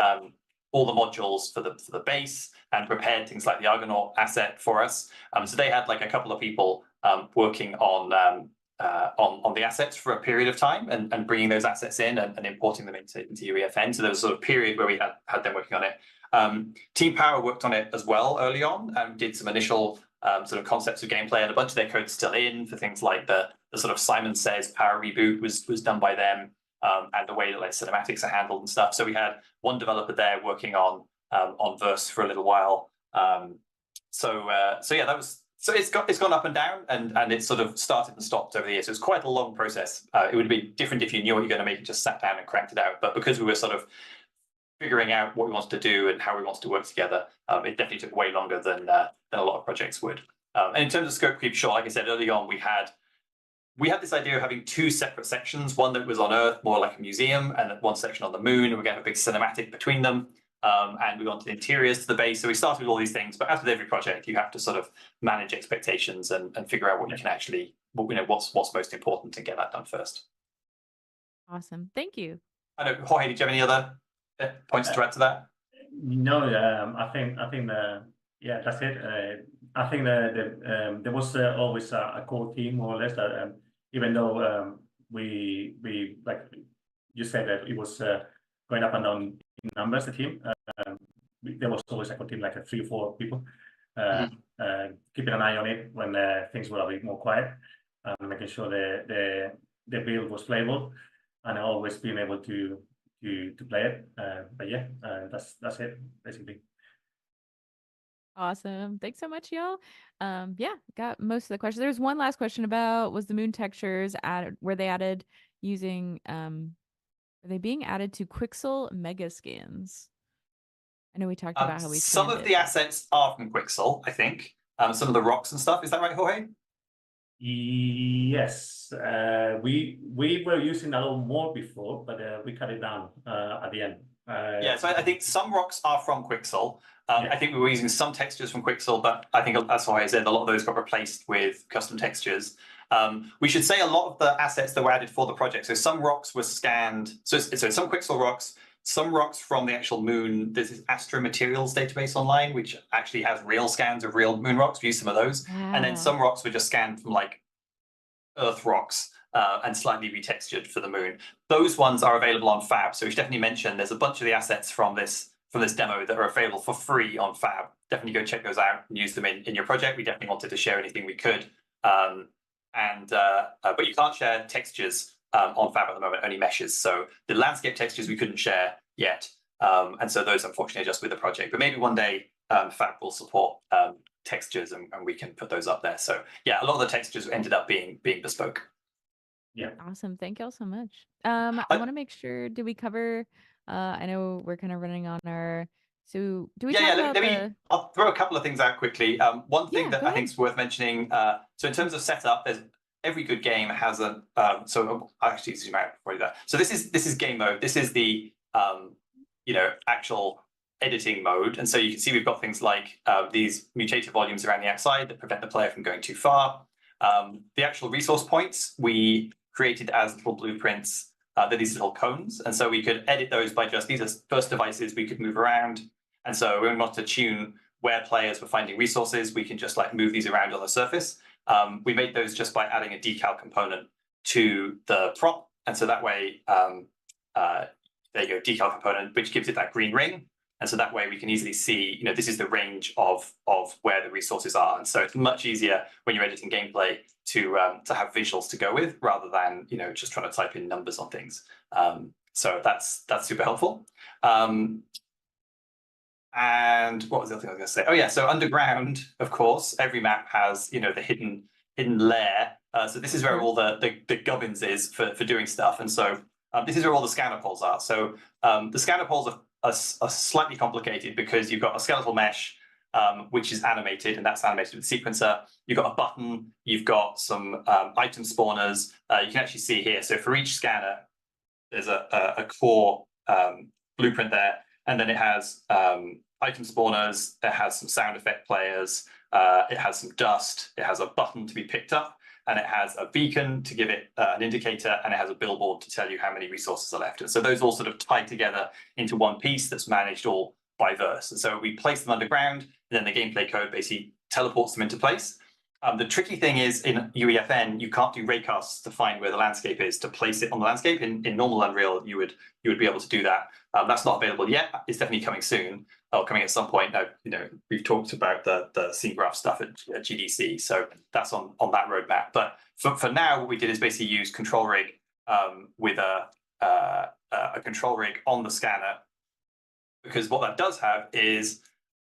all the modules for the base and prepared things like the Argonaut asset for us. So they had like a couple of people working on the assets for a period of time and bringing those assets in and importing them into UEFN. So there was a sort of period where we had them working on it. Team Power worked on it as well early on and did some initial sort of concepts of gameplay, and a bunch of their code's still in for things like the sort of Simon Says Power reboot was done by them, and the way that like cinematics are handled and stuff. So we had one developer there working on Verse for a little while. So yeah, that was. So it's gone up and down, and it's sort of started and stopped over the years. So it's quite a long process. It would be different if you knew what you're going to make and just sat down and cranked it out. But because we were sort of figuring out what we wanted to do and how we wanted to work together, it definitely took way longer than a lot of projects would. And in terms of scope creep, sure, like I said early on, we had we had this idea of having two separate sections, one that was on Earth, more like a museum, and one section on the moon, and we're going to have a big cinematic between them. And we wanted interiors to the base. So we started with all these things, but as with every project, you have to sort of manage expectations and figure out what you can actually, what's most important and get that done first. Awesome. Thank you. I don't, Jorge, did you have any other points to add to that? No, I think yeah, that's it. I think there was always a core team, more or less, that even though we like you said that it was going up and down in numbers, the team, there was always a core team, like 3 or 4 people, keeping an eye on it when things were a bit more quiet, and making sure the build was playable, and always being able to play it. But yeah, that's it basically. Awesome. Thanks so much, y'all. Yeah, got most of the questions. There's one last question about, was the moon textures added, were they added using are they being added to Quixel mega scans? I know we talked about how we some of the assets are from Quixel, I think. Some of the rocks and stuff. Is that right, Jorge? Yes, we were using a lot more before, but we cut it down at the end. Yeah, so I think some rocks are from Quixel. I think we were using some textures from Quixel, but I think that's why I said a lot of those got replaced with custom textures. We should say a lot of the assets that were added for the project. So some rocks were scanned. So some Quixel rocks, some rocks from the actual moon. There's this Astro Materials database online, which actually has real scans of real moon rocks. We use some of those. Wow. And then some rocks were just scanned from like Earth rocks and slightly retextured for the moon. Those ones are available on Fab. So we should definitely mention there's a bunch of the assets from this demo that are available for free on Fab. Definitely go check those out and use them in your project. We definitely wanted to share anything we could. But you can't share textures on Fab at the moment, only meshes. So the landscape textures we couldn't share yet. And so those unfortunately are just with the project. But maybe one day Fab will support textures and we can put those up there. So yeah, a lot of the textures ended up being bespoke. Yeah. Awesome. Thank y'all so much. I want to make sure, did we cover, I know we're kind of running on our, so do we talk about I'll throw a couple of things out quickly. One thing that I think is worth mentioning, so in terms of setup, every good game has a, so I'll actually zoom out before I do that. So this is game mode. This is the, actual editing mode. And so you can see we've got things like these mutator volumes around the outside that prevent the player from going too far. The actual resource points we created as little blueprints. They're these little cones. And so we could edit those by just, these are first devices we could move around. And so when we want to tune where players were finding resources, we can just like move these around on the surface. We made those just by adding a decal component to the prop. And so that way, there you go, decal component, which gives it that green ring. And so that way we can easily see, this is the range of where the resources are. And so it's much easier when you're editing gameplay to have visuals to go with rather than, just trying to type in numbers on things. So that's super helpful. And what was the other thing I was going to say? Oh yeah, so underground, of course, every map has, the hidden layer. So this is where all the gubbins is for doing stuff. And so this is where all the scanner poles are. So the scanner poles are slightly complicated because you've got a skeletal mesh, which is animated, and that's animated with sequencer. You've got a button, you've got some item spawners. You can actually see here. So for each scanner, there's a core blueprint there. And then it has item spawners, it has some sound effect players, it has some dust, it has a button to be picked up, and it has a beacon to give it an indicator, and it has a billboard to tell you how many resources are left. And so those all sort of tie together into one piece that's managed all by verse. And so we place them underground, and then the gameplay code basically teleports them into place. The tricky thing is in UEFN, you can't do raycasts to find where the landscape is, to place it on the landscape. In normal Unreal, you would be able to do that. That's not available yet. It's definitely coming soon, or coming at some point. Now, we've talked about the scene graph stuff at GDC, so that's on that roadmap. But for now, what we did is basically use control rig with a control rig on the scanner, because what that does have is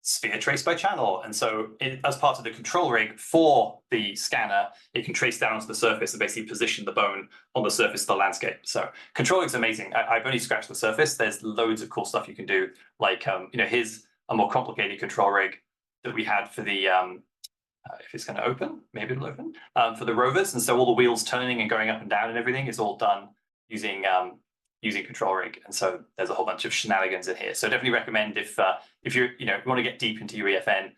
sphere trace by channel. And so as part of the control rig for the scanner, it can trace down onto the surface and basically position the bone on the surface of the landscape. So control rig's amazing. I've only scratched the surface. There's loads of cool stuff you can do. Like, here's a more complicated control rig that we had for the if it's going to open, maybe it'll open, for the rovers. And so all the wheels turning and going up and down and everything is all done using control rig. And so there's a whole bunch of shenanigans in here. So definitely recommend if you're, you want to get deep into your EFN,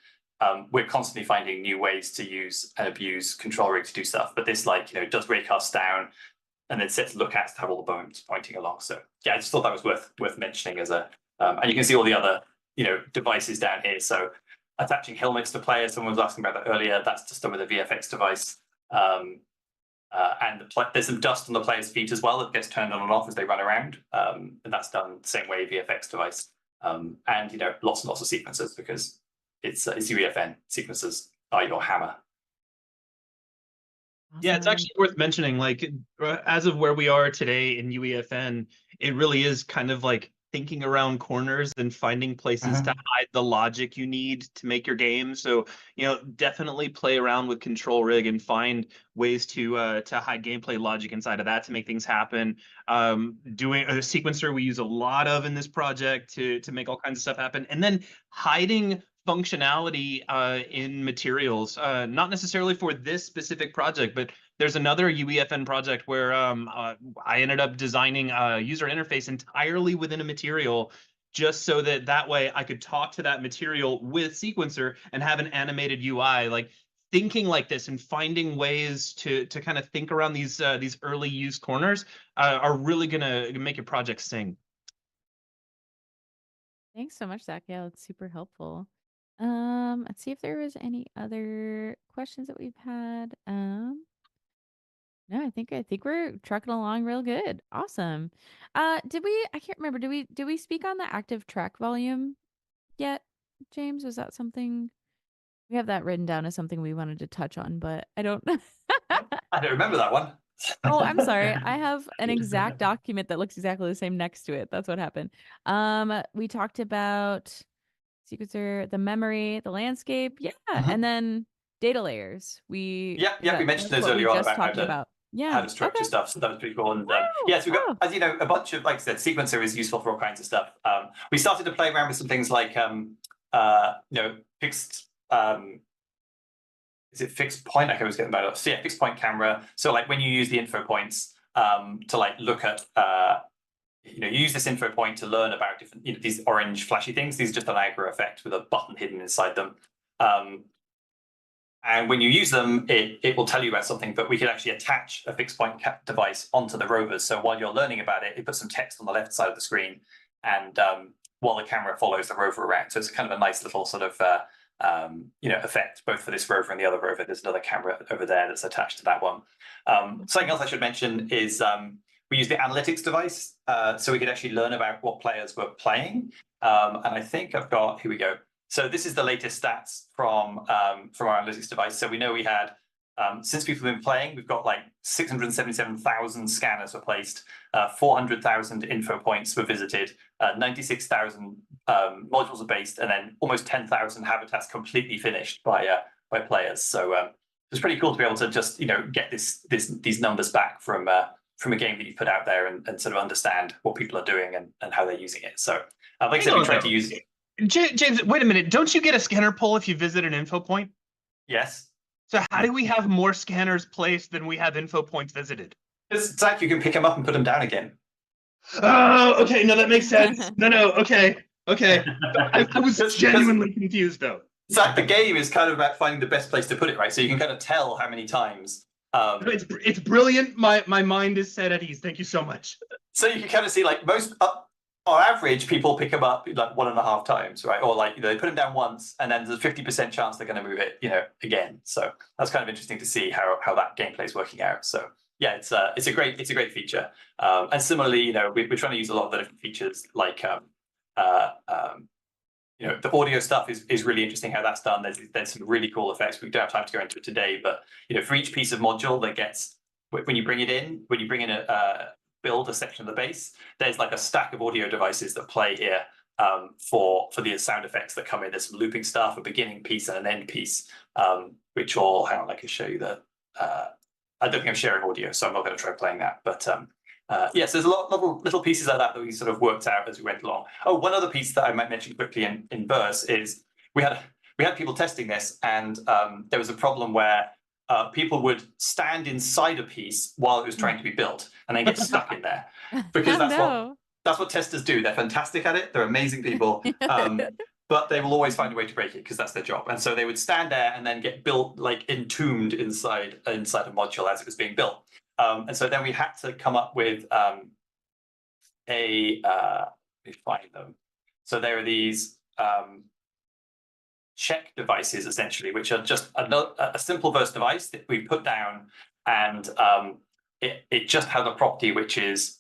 we're constantly finding new ways to use and abuse control rig to do stuff. But this, like, does raycast down and then sets lookouts to have all the bones pointing along. So yeah, I just thought that was worth mentioning as a, and you can see all the other, devices down here. So attaching helmets to players, someone was asking about that earlier. That's just done with a VFX device. And there's some dust on the player's feet as well that gets turned on and off as they run around. And that's done the same way, VFX device. And lots and lots of sequencers, because it's UEFN. Sequencers are your hammer. Yeah, it's actually worth mentioning, like, as of where we are today in UEFN, it really is kind of like thinking around corners and finding places to hide the logic you need to make your game. So, definitely play around with control rig and find ways to hide gameplay logic inside of that to make things happen. Doing a sequencer we use a lot of in this project to make all kinds of stuff happen, and then hiding functionality in materials, not necessarily for this specific project, but there's another UEFN project where I ended up designing a user interface entirely within a material, just so that way I could talk to that material with sequencer and have an animated UI. Like, thinking like this and finding ways to kind of think around these early use corners are really gonna make your project sing. Thanks so much, Zach. Yeah, that's super helpful. Let's see if there was any other questions that we've had. No, I think we're trucking along real good. Awesome. I can't remember, did we speak on the active track volume yet, James? Was that something we have that written down as something we wanted to touch on, but I don't I don't remember that one. Oh, I'm sorry. I have an exact document that looks exactly the same next to it. That's what happened. We talked about sequencer, the memory, the landscape, and then data layers. We mentioned those earlier on about how to structure stuff. So that was pretty cool. And yes, we've got, as you know, a bunch of, like I said, sequencer is useful for all kinds of stuff. We started to play around with some things like fixed. Is it fixed point? I was getting about it. So yeah, fixed point camera. So like when you use the info points to like look at, you use this info point to learn about different, these orange flashy things. These are just an aggro effect with a button hidden inside them. And when you use them, it will tell you about something, but we could actually attach a fixed point device onto the rovers. So while you're learning about it, it puts some text on the left side of the screen, and while the camera follows the rover around. So it's kind of a nice little sort of effect, both for this rover and the other rover. There's another camera over there that's attached to that one. Something else I should mention is we use the analytics device, so we could actually learn about what players were playing. And I think I've got, here we go. So this is the latest stats from our analytics device. So we know we had, since people have been playing, we've got like 677,000 scanners were placed, 400,000 info points were visited, 96,000 modules are based, and then almost 10,000 habitats completely finished by players. So it's pretty cool to be able to just get these numbers back from a game that you put out there and sort of understand what people are doing and how they're using it. So like I said, we try to use it. James, wait a minute. Don't you get a scanner pull if you visit an info point? Yes. So how do we have more scanners placed than we have info points visited? It's like you can pick them up and put them down again. Oh, okay. No, that makes sense. No. Okay. I was genuinely confused, though. It's like the game is kind of about finding the best place to put it, right? So you can kind of tell how many times. It's brilliant. My mind is set at ease. Thank you so much. So you can kind of see, like, most... on average, people pick them up like 1.5 times, right? Or like they put them down once, and then there's a 50% chance they're going to move it, again. So that's kind of interesting to see how that gameplay is working out. So yeah, it's a great feature. And similarly, we're trying to use a lot of the different features, like the audio stuff is really interesting how that's done. There's some really cool effects. We don't have time to go into it today, but for each piece of module that gets, when you bring in a build a section of the base, there's like a stack of audio devices that play here for the sound effects that come in. There's some looping stuff, a beginning piece and an end piece, which all, hang on, I can show you that. I don't think I'm sharing audio, so I'm not going to try playing that. But yes, there's a lot of little pieces like that we sort of worked out as we went along. Oh, one other piece that I might mention quickly in Verse is we had we had people testing this, and there was a problem where people would stand inside a piece while it was trying to be built, and then get stuck in there, because that's what testers do. They're fantastic at it. They're amazing people. But they will always find a way to break it because that's their job. And so they would stand there and then get built, like entombed inside a module as it was being built. And so then we had to come up with let me find them. So there are these check devices, essentially, which are just a simple verse device that we put down, and it just has a property which is,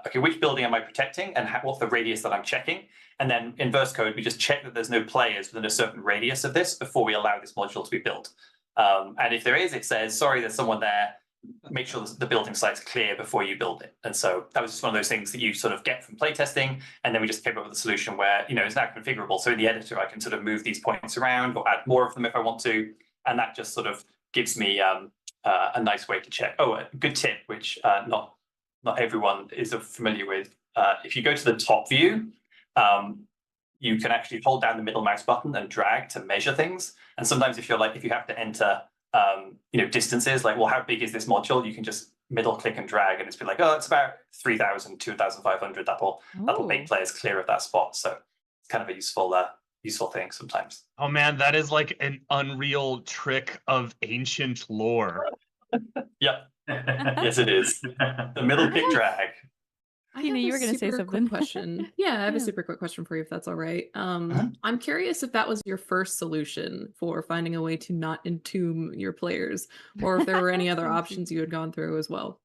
okay, which building am I protecting, and what's the radius that I'm checking? And then in verse code, we just check that there's no players within a certain radius of this before we allow this module to be built. And if there is, it says, sorry, there's someone there. Make sure the building site's clear before you build it. And so that was just one of those things that you sort of get from playtesting. And then we just came up with a solution where, it's now configurable. So in the editor, I can sort of move these points around or add more of them if I want to. And that just sort of gives me a nice way to check. Oh, a good tip, which not everyone is familiar with. If you go to the top view, you can actually hold down the middle mouse button and drag to measure things. And sometimes if you have to enter distances, like, well, how big is this module? You can just middle click and drag, and it's been like, oh, it's about 3,000, 2,500. That'll make players clear of that spot. So it's kind of a useful thing sometimes. Oh man, that is like an unreal trick of ancient lore. Yep. Yes, it is. The middle click drag. Tina, you were going to say something. Question. Yeah, I have a super quick question for you, if that's all right. I'm curious if that was your first solution for finding a way to not entomb your players, or if there were any other options you had gone through as well.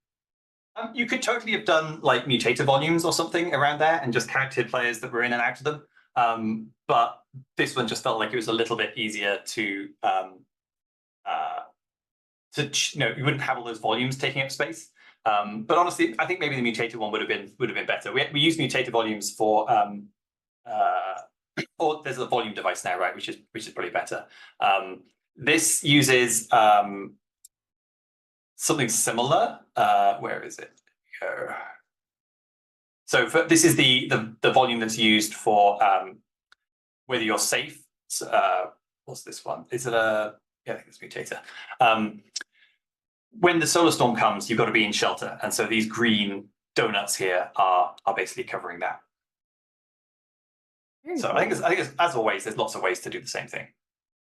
You could totally have done like mutator volumes or something around there and just counted players that were in and out of them. But this one just felt like it was a little bit easier to you wouldn't have all those volumes taking up space. But honestly, I think maybe the mutator one would have been better. We use mutator volumes for or there's a volume device now, right? Which is probably better. This uses something similar. Where is it? So this is the volume that's used for whether you're safe. What's this one? Is it I think it's mutator. When the solar storm comes, you've got to be in shelter, and so these green donuts here are basically covering that. So I think it's, as always, there's lots of ways to do the same thing.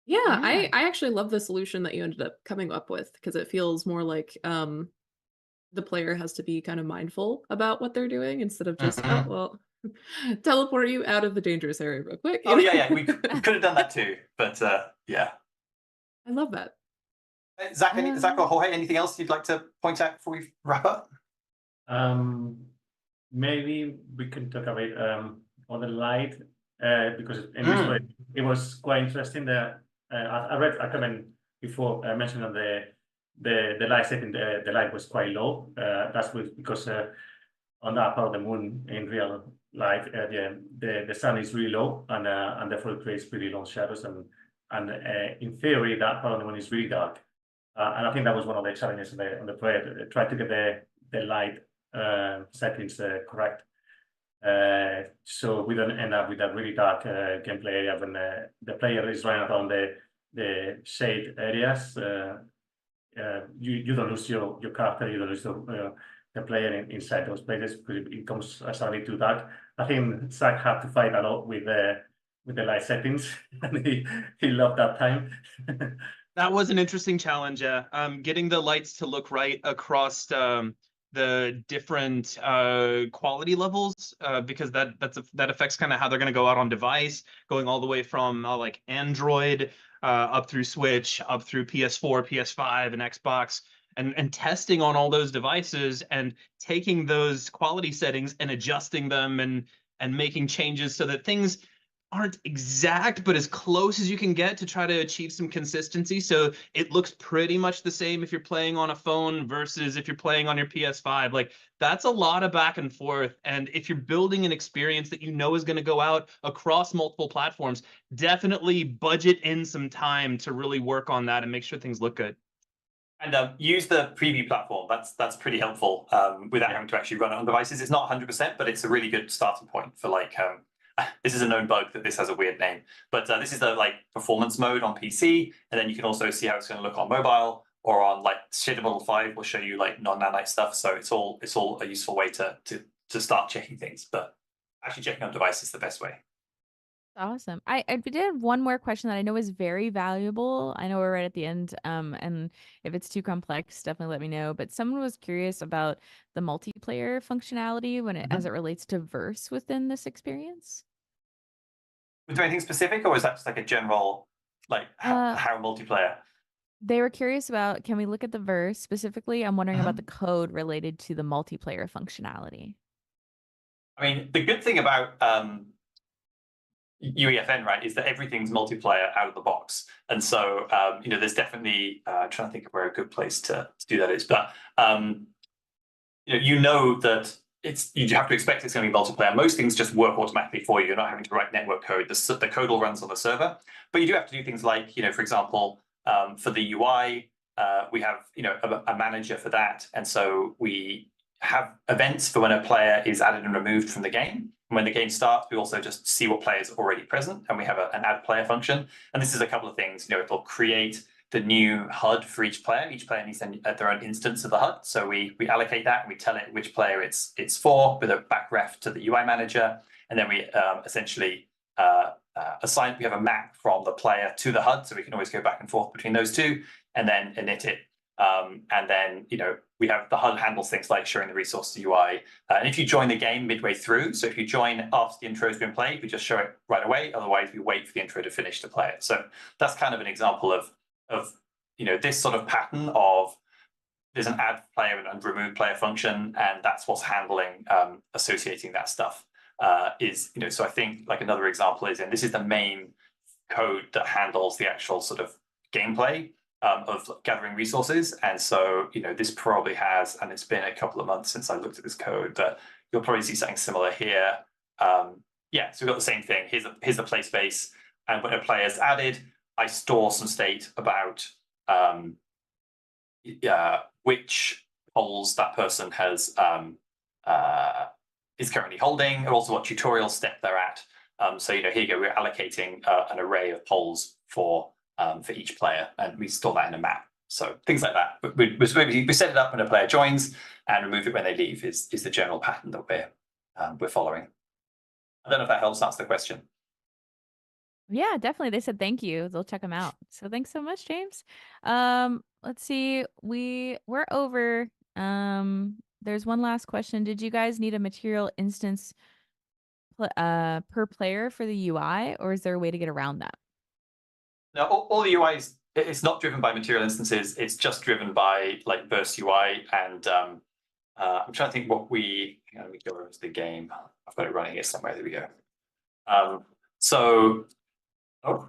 Yeah, I actually love the solution that you ended up coming up with, because it feels more like the player has to be kind of mindful about what they're doing instead of just teleport you out of the dangerous area real quick. Oh yeah, we could have done that too, but yeah. I love that. Zach or Jorge, anything else you'd like to point out before we wrap up? Maybe we can talk about on the light, because in this way it was quite interesting. That I read a comment before mentioned on the light setting. The light was quite low. That's because on that part of the moon in real life, the sun is really low, and therefore it creates pretty long shadows. And in theory, that part of the moon is really dark. And I think that was one of the challenges on the project. Try to get the light settings correct, so we don't end up with a really dark gameplay area when the player is running around the shade areas. You don't lose your character, you don't lose the player inside those places because it becomes suddenly too dark. I think Zach had to fight a lot with the light settings, and he loved that time. That was an interesting challenge. Getting the lights to look right across the different quality levels, because that affects kind of how they're going to go out on device, going all the way from like Android up through Switch, up through PS4, PS5, and Xbox, and testing on all those devices and taking those quality settings and adjusting them and making changes so that things aren't exact, but as close as you can get to try to achieve some consistency. So it looks pretty much the same if you're playing on a phone versus if you're playing on your PS5. Like, that's a lot of back and forth. And if you're building an experience that you know is going to go out across multiple platforms, definitely budget in some time to really work on that and make sure things look good. And use the preview platform. That's pretty helpful without having to actually run it on devices. It's not 100%, but it's a really good starting point for like this is a known bug that this has a weird name, but this is the like performance mode on PC, and then you can also see how it's going to look on mobile or on like Shader Model 5 will show you like non-nanite stuff. So it's all a useful way to start checking things, but actually checking on device is the best way. Awesome. I did have one more question that I know is very valuable. I know we're right at the end, and if it's too complex, definitely let me know. But someone was curious about the multiplayer functionality when as it relates to verse within this experience. Was there anything specific, or is that just like a general, like how multiplayer? They were curious about, can we look at the verse specifically? I'm wondering about the code related to the multiplayer functionality. I mean, the good thing about UEFN, right, is that everything's multiplayer out of the box. And so, there's definitely, I'm trying to think of where a good place to do that is, but, that you have to expect it's going to be multiplayer. Most things just work automatically for you. You're not having to write network code. The code all runs on the server, but you do have to do things like, for example, for the UI, we have, a manager for that. And so we have events for when a player is added and removed from the game. And when the game starts, we also just see what players are already present, and we have an add player function. And this is a couple of things. It'll create the new HUD for each player. Each player needs their own instance of the HUD. So we allocate that, and we tell it which player it's for with a back ref to the UI manager. And then we essentially assign, we have a map from the player to the HUD, so we can always go back and forth between those two, and then init it. And then, we have the HUD handles things like showing the resource to UI. And if you join the game midway through, so if you join after the intro has been played, we just show it right away. Otherwise, we wait for the intro to finish to play it. So that's kind of an example of this sort of pattern of there's an add player and remove player function, and that's what's handling associating that stuff. So I think like another example is, and this is the main code that handles the actual sort of gameplay of gathering resources. And so, this probably has, and it's been a couple of months since I looked at this code, but you'll probably see something similar here. So we've got the same thing. Here's the play space. And when a player is added, I store some state about which polls that person has is currently holding, and also what tutorial step they're at. So here you go, we're allocating an array of polls for each player, and we store that in a map. So things like that. We set it up when a player joins and remove it when they leave is the general pattern that we're following. I don't know if that helps answer the question. Yeah, definitely. They said thank you. They'll check them out. So thanks so much, James. Let's see. We're over. There's one last question. Did you guys need a material instance per player for the UI, or is there a way to get around that? No, all the UIs, it's not driven by material instances. It's just driven by like Verse UI. And I'm trying to think what let me go over to the game. I've got it running here somewhere. There we go.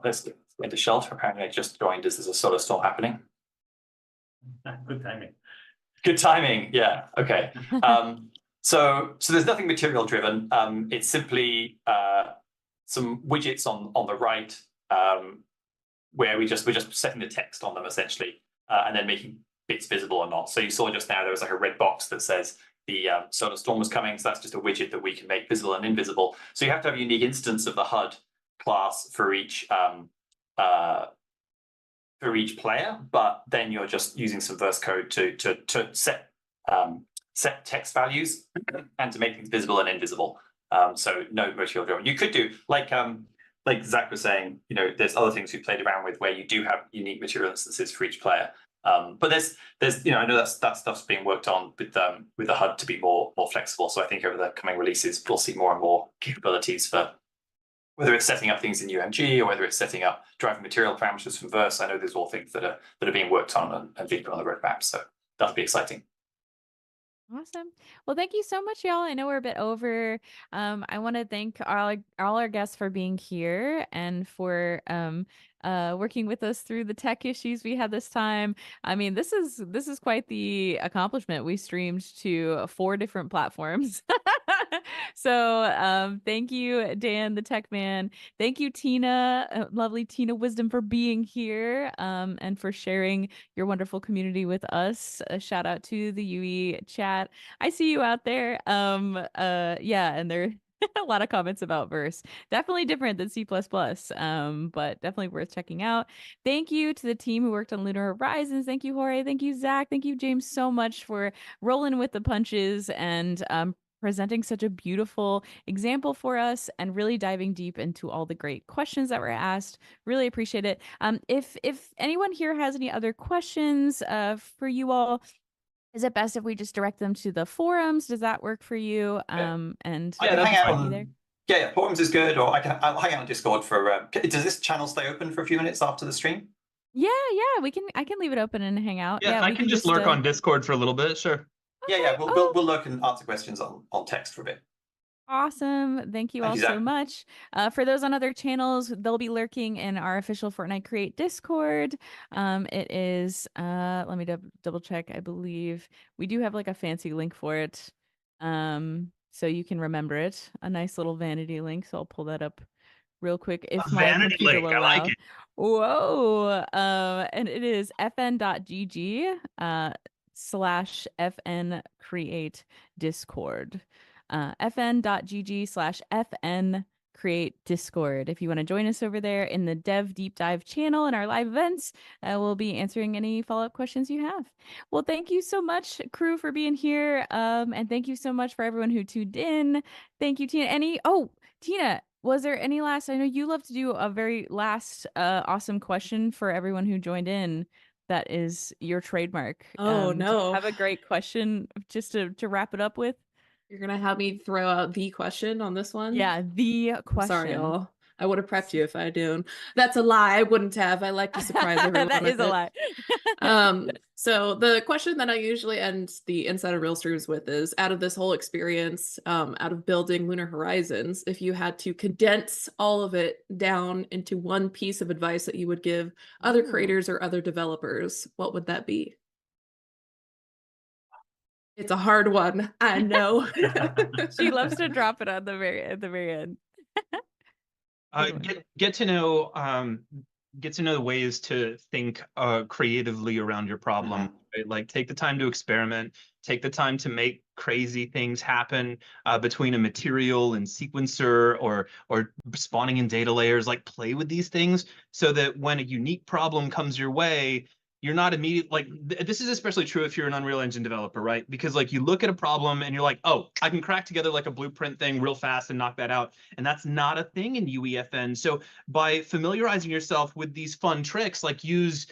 Let's get into shelter. Apparently I just joined as there's a solar storm happening. Good timing. Good timing. Yeah. Okay. So there's nothing material driven. It's simply some widgets on the right, where we're just setting the text on them essentially, and then making bits visible or not. So you saw just now there was like a red box that says the solar storm was coming. So that's just a widget that we can make visible and invisible. So you have to have a unique instance of the HUD class for each player, but then you're just using some verse code to set text values and to make things visible and invisible. So no material driven. You could do like Zach was saying, there's other things we played around with where you do have unique material instances for each player. But there's I know that stuff's being worked on with the HUD to be more flexible. So I think over the coming releases we'll see more and more capabilities for whether it's setting up things in UMG or whether it's setting up driving material parameters from Verse. I know there's all things that are being worked on and being put on the roadmap. So that'll be exciting. Awesome. Well, thank you so much, y'all. I know we're a bit over. I want to thank all our guests for being here and for working with us through the tech issues we had this time. I mean, this is quite the accomplishment. We streamed to 4 different platforms. So thank you, Dan, the tech man. Thank you, Tina, lovely Tina Wisdom, for being here and for sharing your wonderful community with us. A shout out to the UE chat. I see you out there. Yeah, and A lot of comments about verse. Definitely different than C++, but definitely worth checking out. Thank you to the team who worked on Lunar Horizons. Thank you, Jorge. Thank you, Zach. Thank you, James, so much for rolling with the punches and presenting such a beautiful example for us and really diving deep into all the great questions that were asked. Really appreciate it. If anyone here has any other questions for you all, is it best if we just direct them to the forums? Does that work for you? And I can hang out be there. on, yeah, forums is good, or I'll hang out on Discord for. Does this channel stay open for a few minutes after the stream? Yeah, I can leave it open and hang out. Yeah, I we can just lurk on Discord for a little bit. Sure. Okay. Yeah, we'll lurk and answer questions on text for a bit. Awesome. Thank you all so much. For those on other channels, they'll be lurking in our official Fortnite Create Discord. It is, let me double check. I believe we do have like a fancy link for it. So you can remember it. A nice little vanity link. So I'll pull that up real quick if my computer will allow. Like it. Whoa. And it is fn.gg /fn create discord. fn.gg/fn create discord. If you want to join us over there in the dev deep dive channel and our live events, we'll be answering any follow-up questions you have. Well, thank you so much, crew, for being here. And thank you so much for everyone who tuned in. Thank you, Tina. Tina, was there any last, I know you love to do a very last awesome question for everyone who joined in. That is your trademark. Oh, Do no. you have a great question just to wrap it up with? You're going to have me throw out the question on this one? Yeah, the question. I'm sorry, y'all. I would have prepped you if I do. That's a lie. I wouldn't have. I like to surprise everyone. That is a lie. So the question that I usually end the Inside of Real Streams with is, out of this whole experience, out of building Lunar Horizons, if you had to condense all of it down into one piece of advice that you would give other creators or other developers, what would that be? It's a hard one, I know. She loves to drop it at the very end. Get to know the ways to think creatively around your problem. Right? Like, take the time to experiment, take the time to make crazy things happen between a material and sequencer or spawning in data layers. Like, play with these things so that when a unique problem comes your way, you're not immediately like, this is especially true if you're an Unreal Engine developer, right? Because like, you look at a problem and you're like, oh, I can crack together like a blueprint thing real fast and knock that out. And that's not a thing in UEFN. So by familiarizing yourself with these fun tricks, like use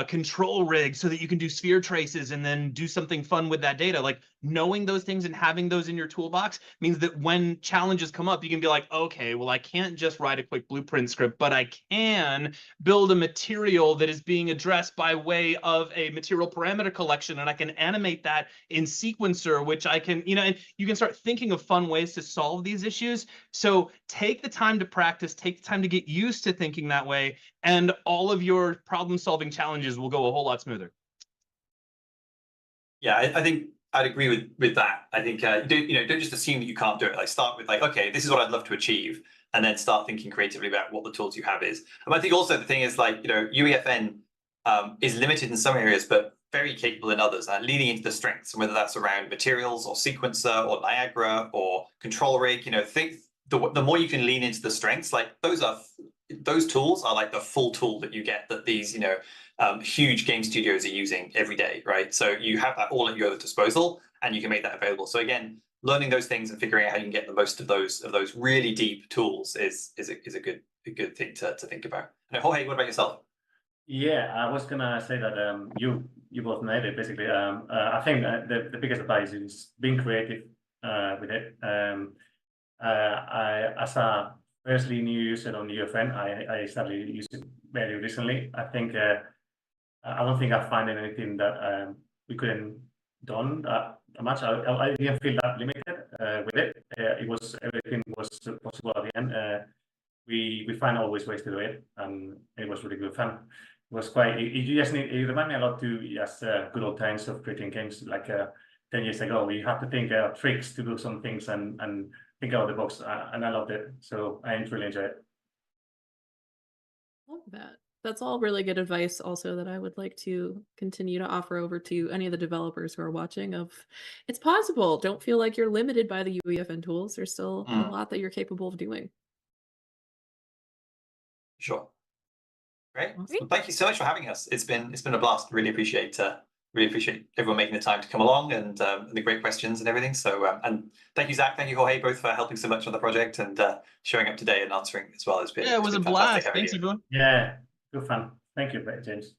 control rig so that you can do sphere traces and then do something fun with that data. Like, knowing those things and having those in your toolbox means that when challenges come up, you can be like, okay, well, I can't just write a quick blueprint script, but I can build a material that is being addressed by way of a material parameter collection, and I can animate that in sequencer, which I can, and you can start thinking of fun ways to solve these issues. So take the time to practice, take the time to get used to thinking that way, and all of your problem-solving challenges will go a whole lot smoother. Yeah, I think I'd agree with that. I think don't just assume that you can't do it. Like, start with like, okay, this is what I'd love to achieve, and then start thinking creatively about what the tools you have is. And I think also the thing is, like, UEFN is limited in some areas, but very capable in others, and leaning into the strengths, whether that's around materials or sequencer or Niagara or control rig. Think the more you can lean into the strengths, like those tools are like the full tool that you get that these huge game studios are using every day, right? So you have that all at your disposal, and you can make that available. So again, learning those things and figuring out how you can get the most of those really deep tools is a good thing to think about. And Jorge, what about yourself? Yeah, I was gonna say that you both nailed it basically. I think the biggest advice is being creative with it. I, as a firstly new user on UEFN, I started using it very recently. I think I don't think I find anything that we couldn't done much. I didn't feel that limited with it. Everything was possible at the end. We find always ways to do it, and it was really good fun. It was quite. You just need. It reminded me a lot to just good old times of creating games like 10 years ago. We have to think tricks to do some things and think out of the box, and I loved it. So I really enjoyed it. Love that. That's all really good advice also that I would like to continue to offer over to any of the developers who are watching of it's possible. Don't feel like you're limited by the UEFN tools. There's still a Mm, lot that you're capable of doing. sure. Great. Awesome. Well, thank you so much for having us. It's been a blast. Really appreciate everyone making the time to come along and the great questions and everything. So and thank you, Zach. Thank you, Jorge, both for helping so much on the project and showing up today and answering as well. Yeah, it It's was a been fantastic blast. having Thanks, you. everyone. Yeah, good fun. Thank you, James.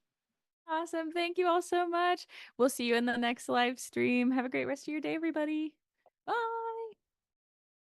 Awesome. Thank you all so much. We'll see you in the next live stream. Have a great rest of your day, everybody. Bye.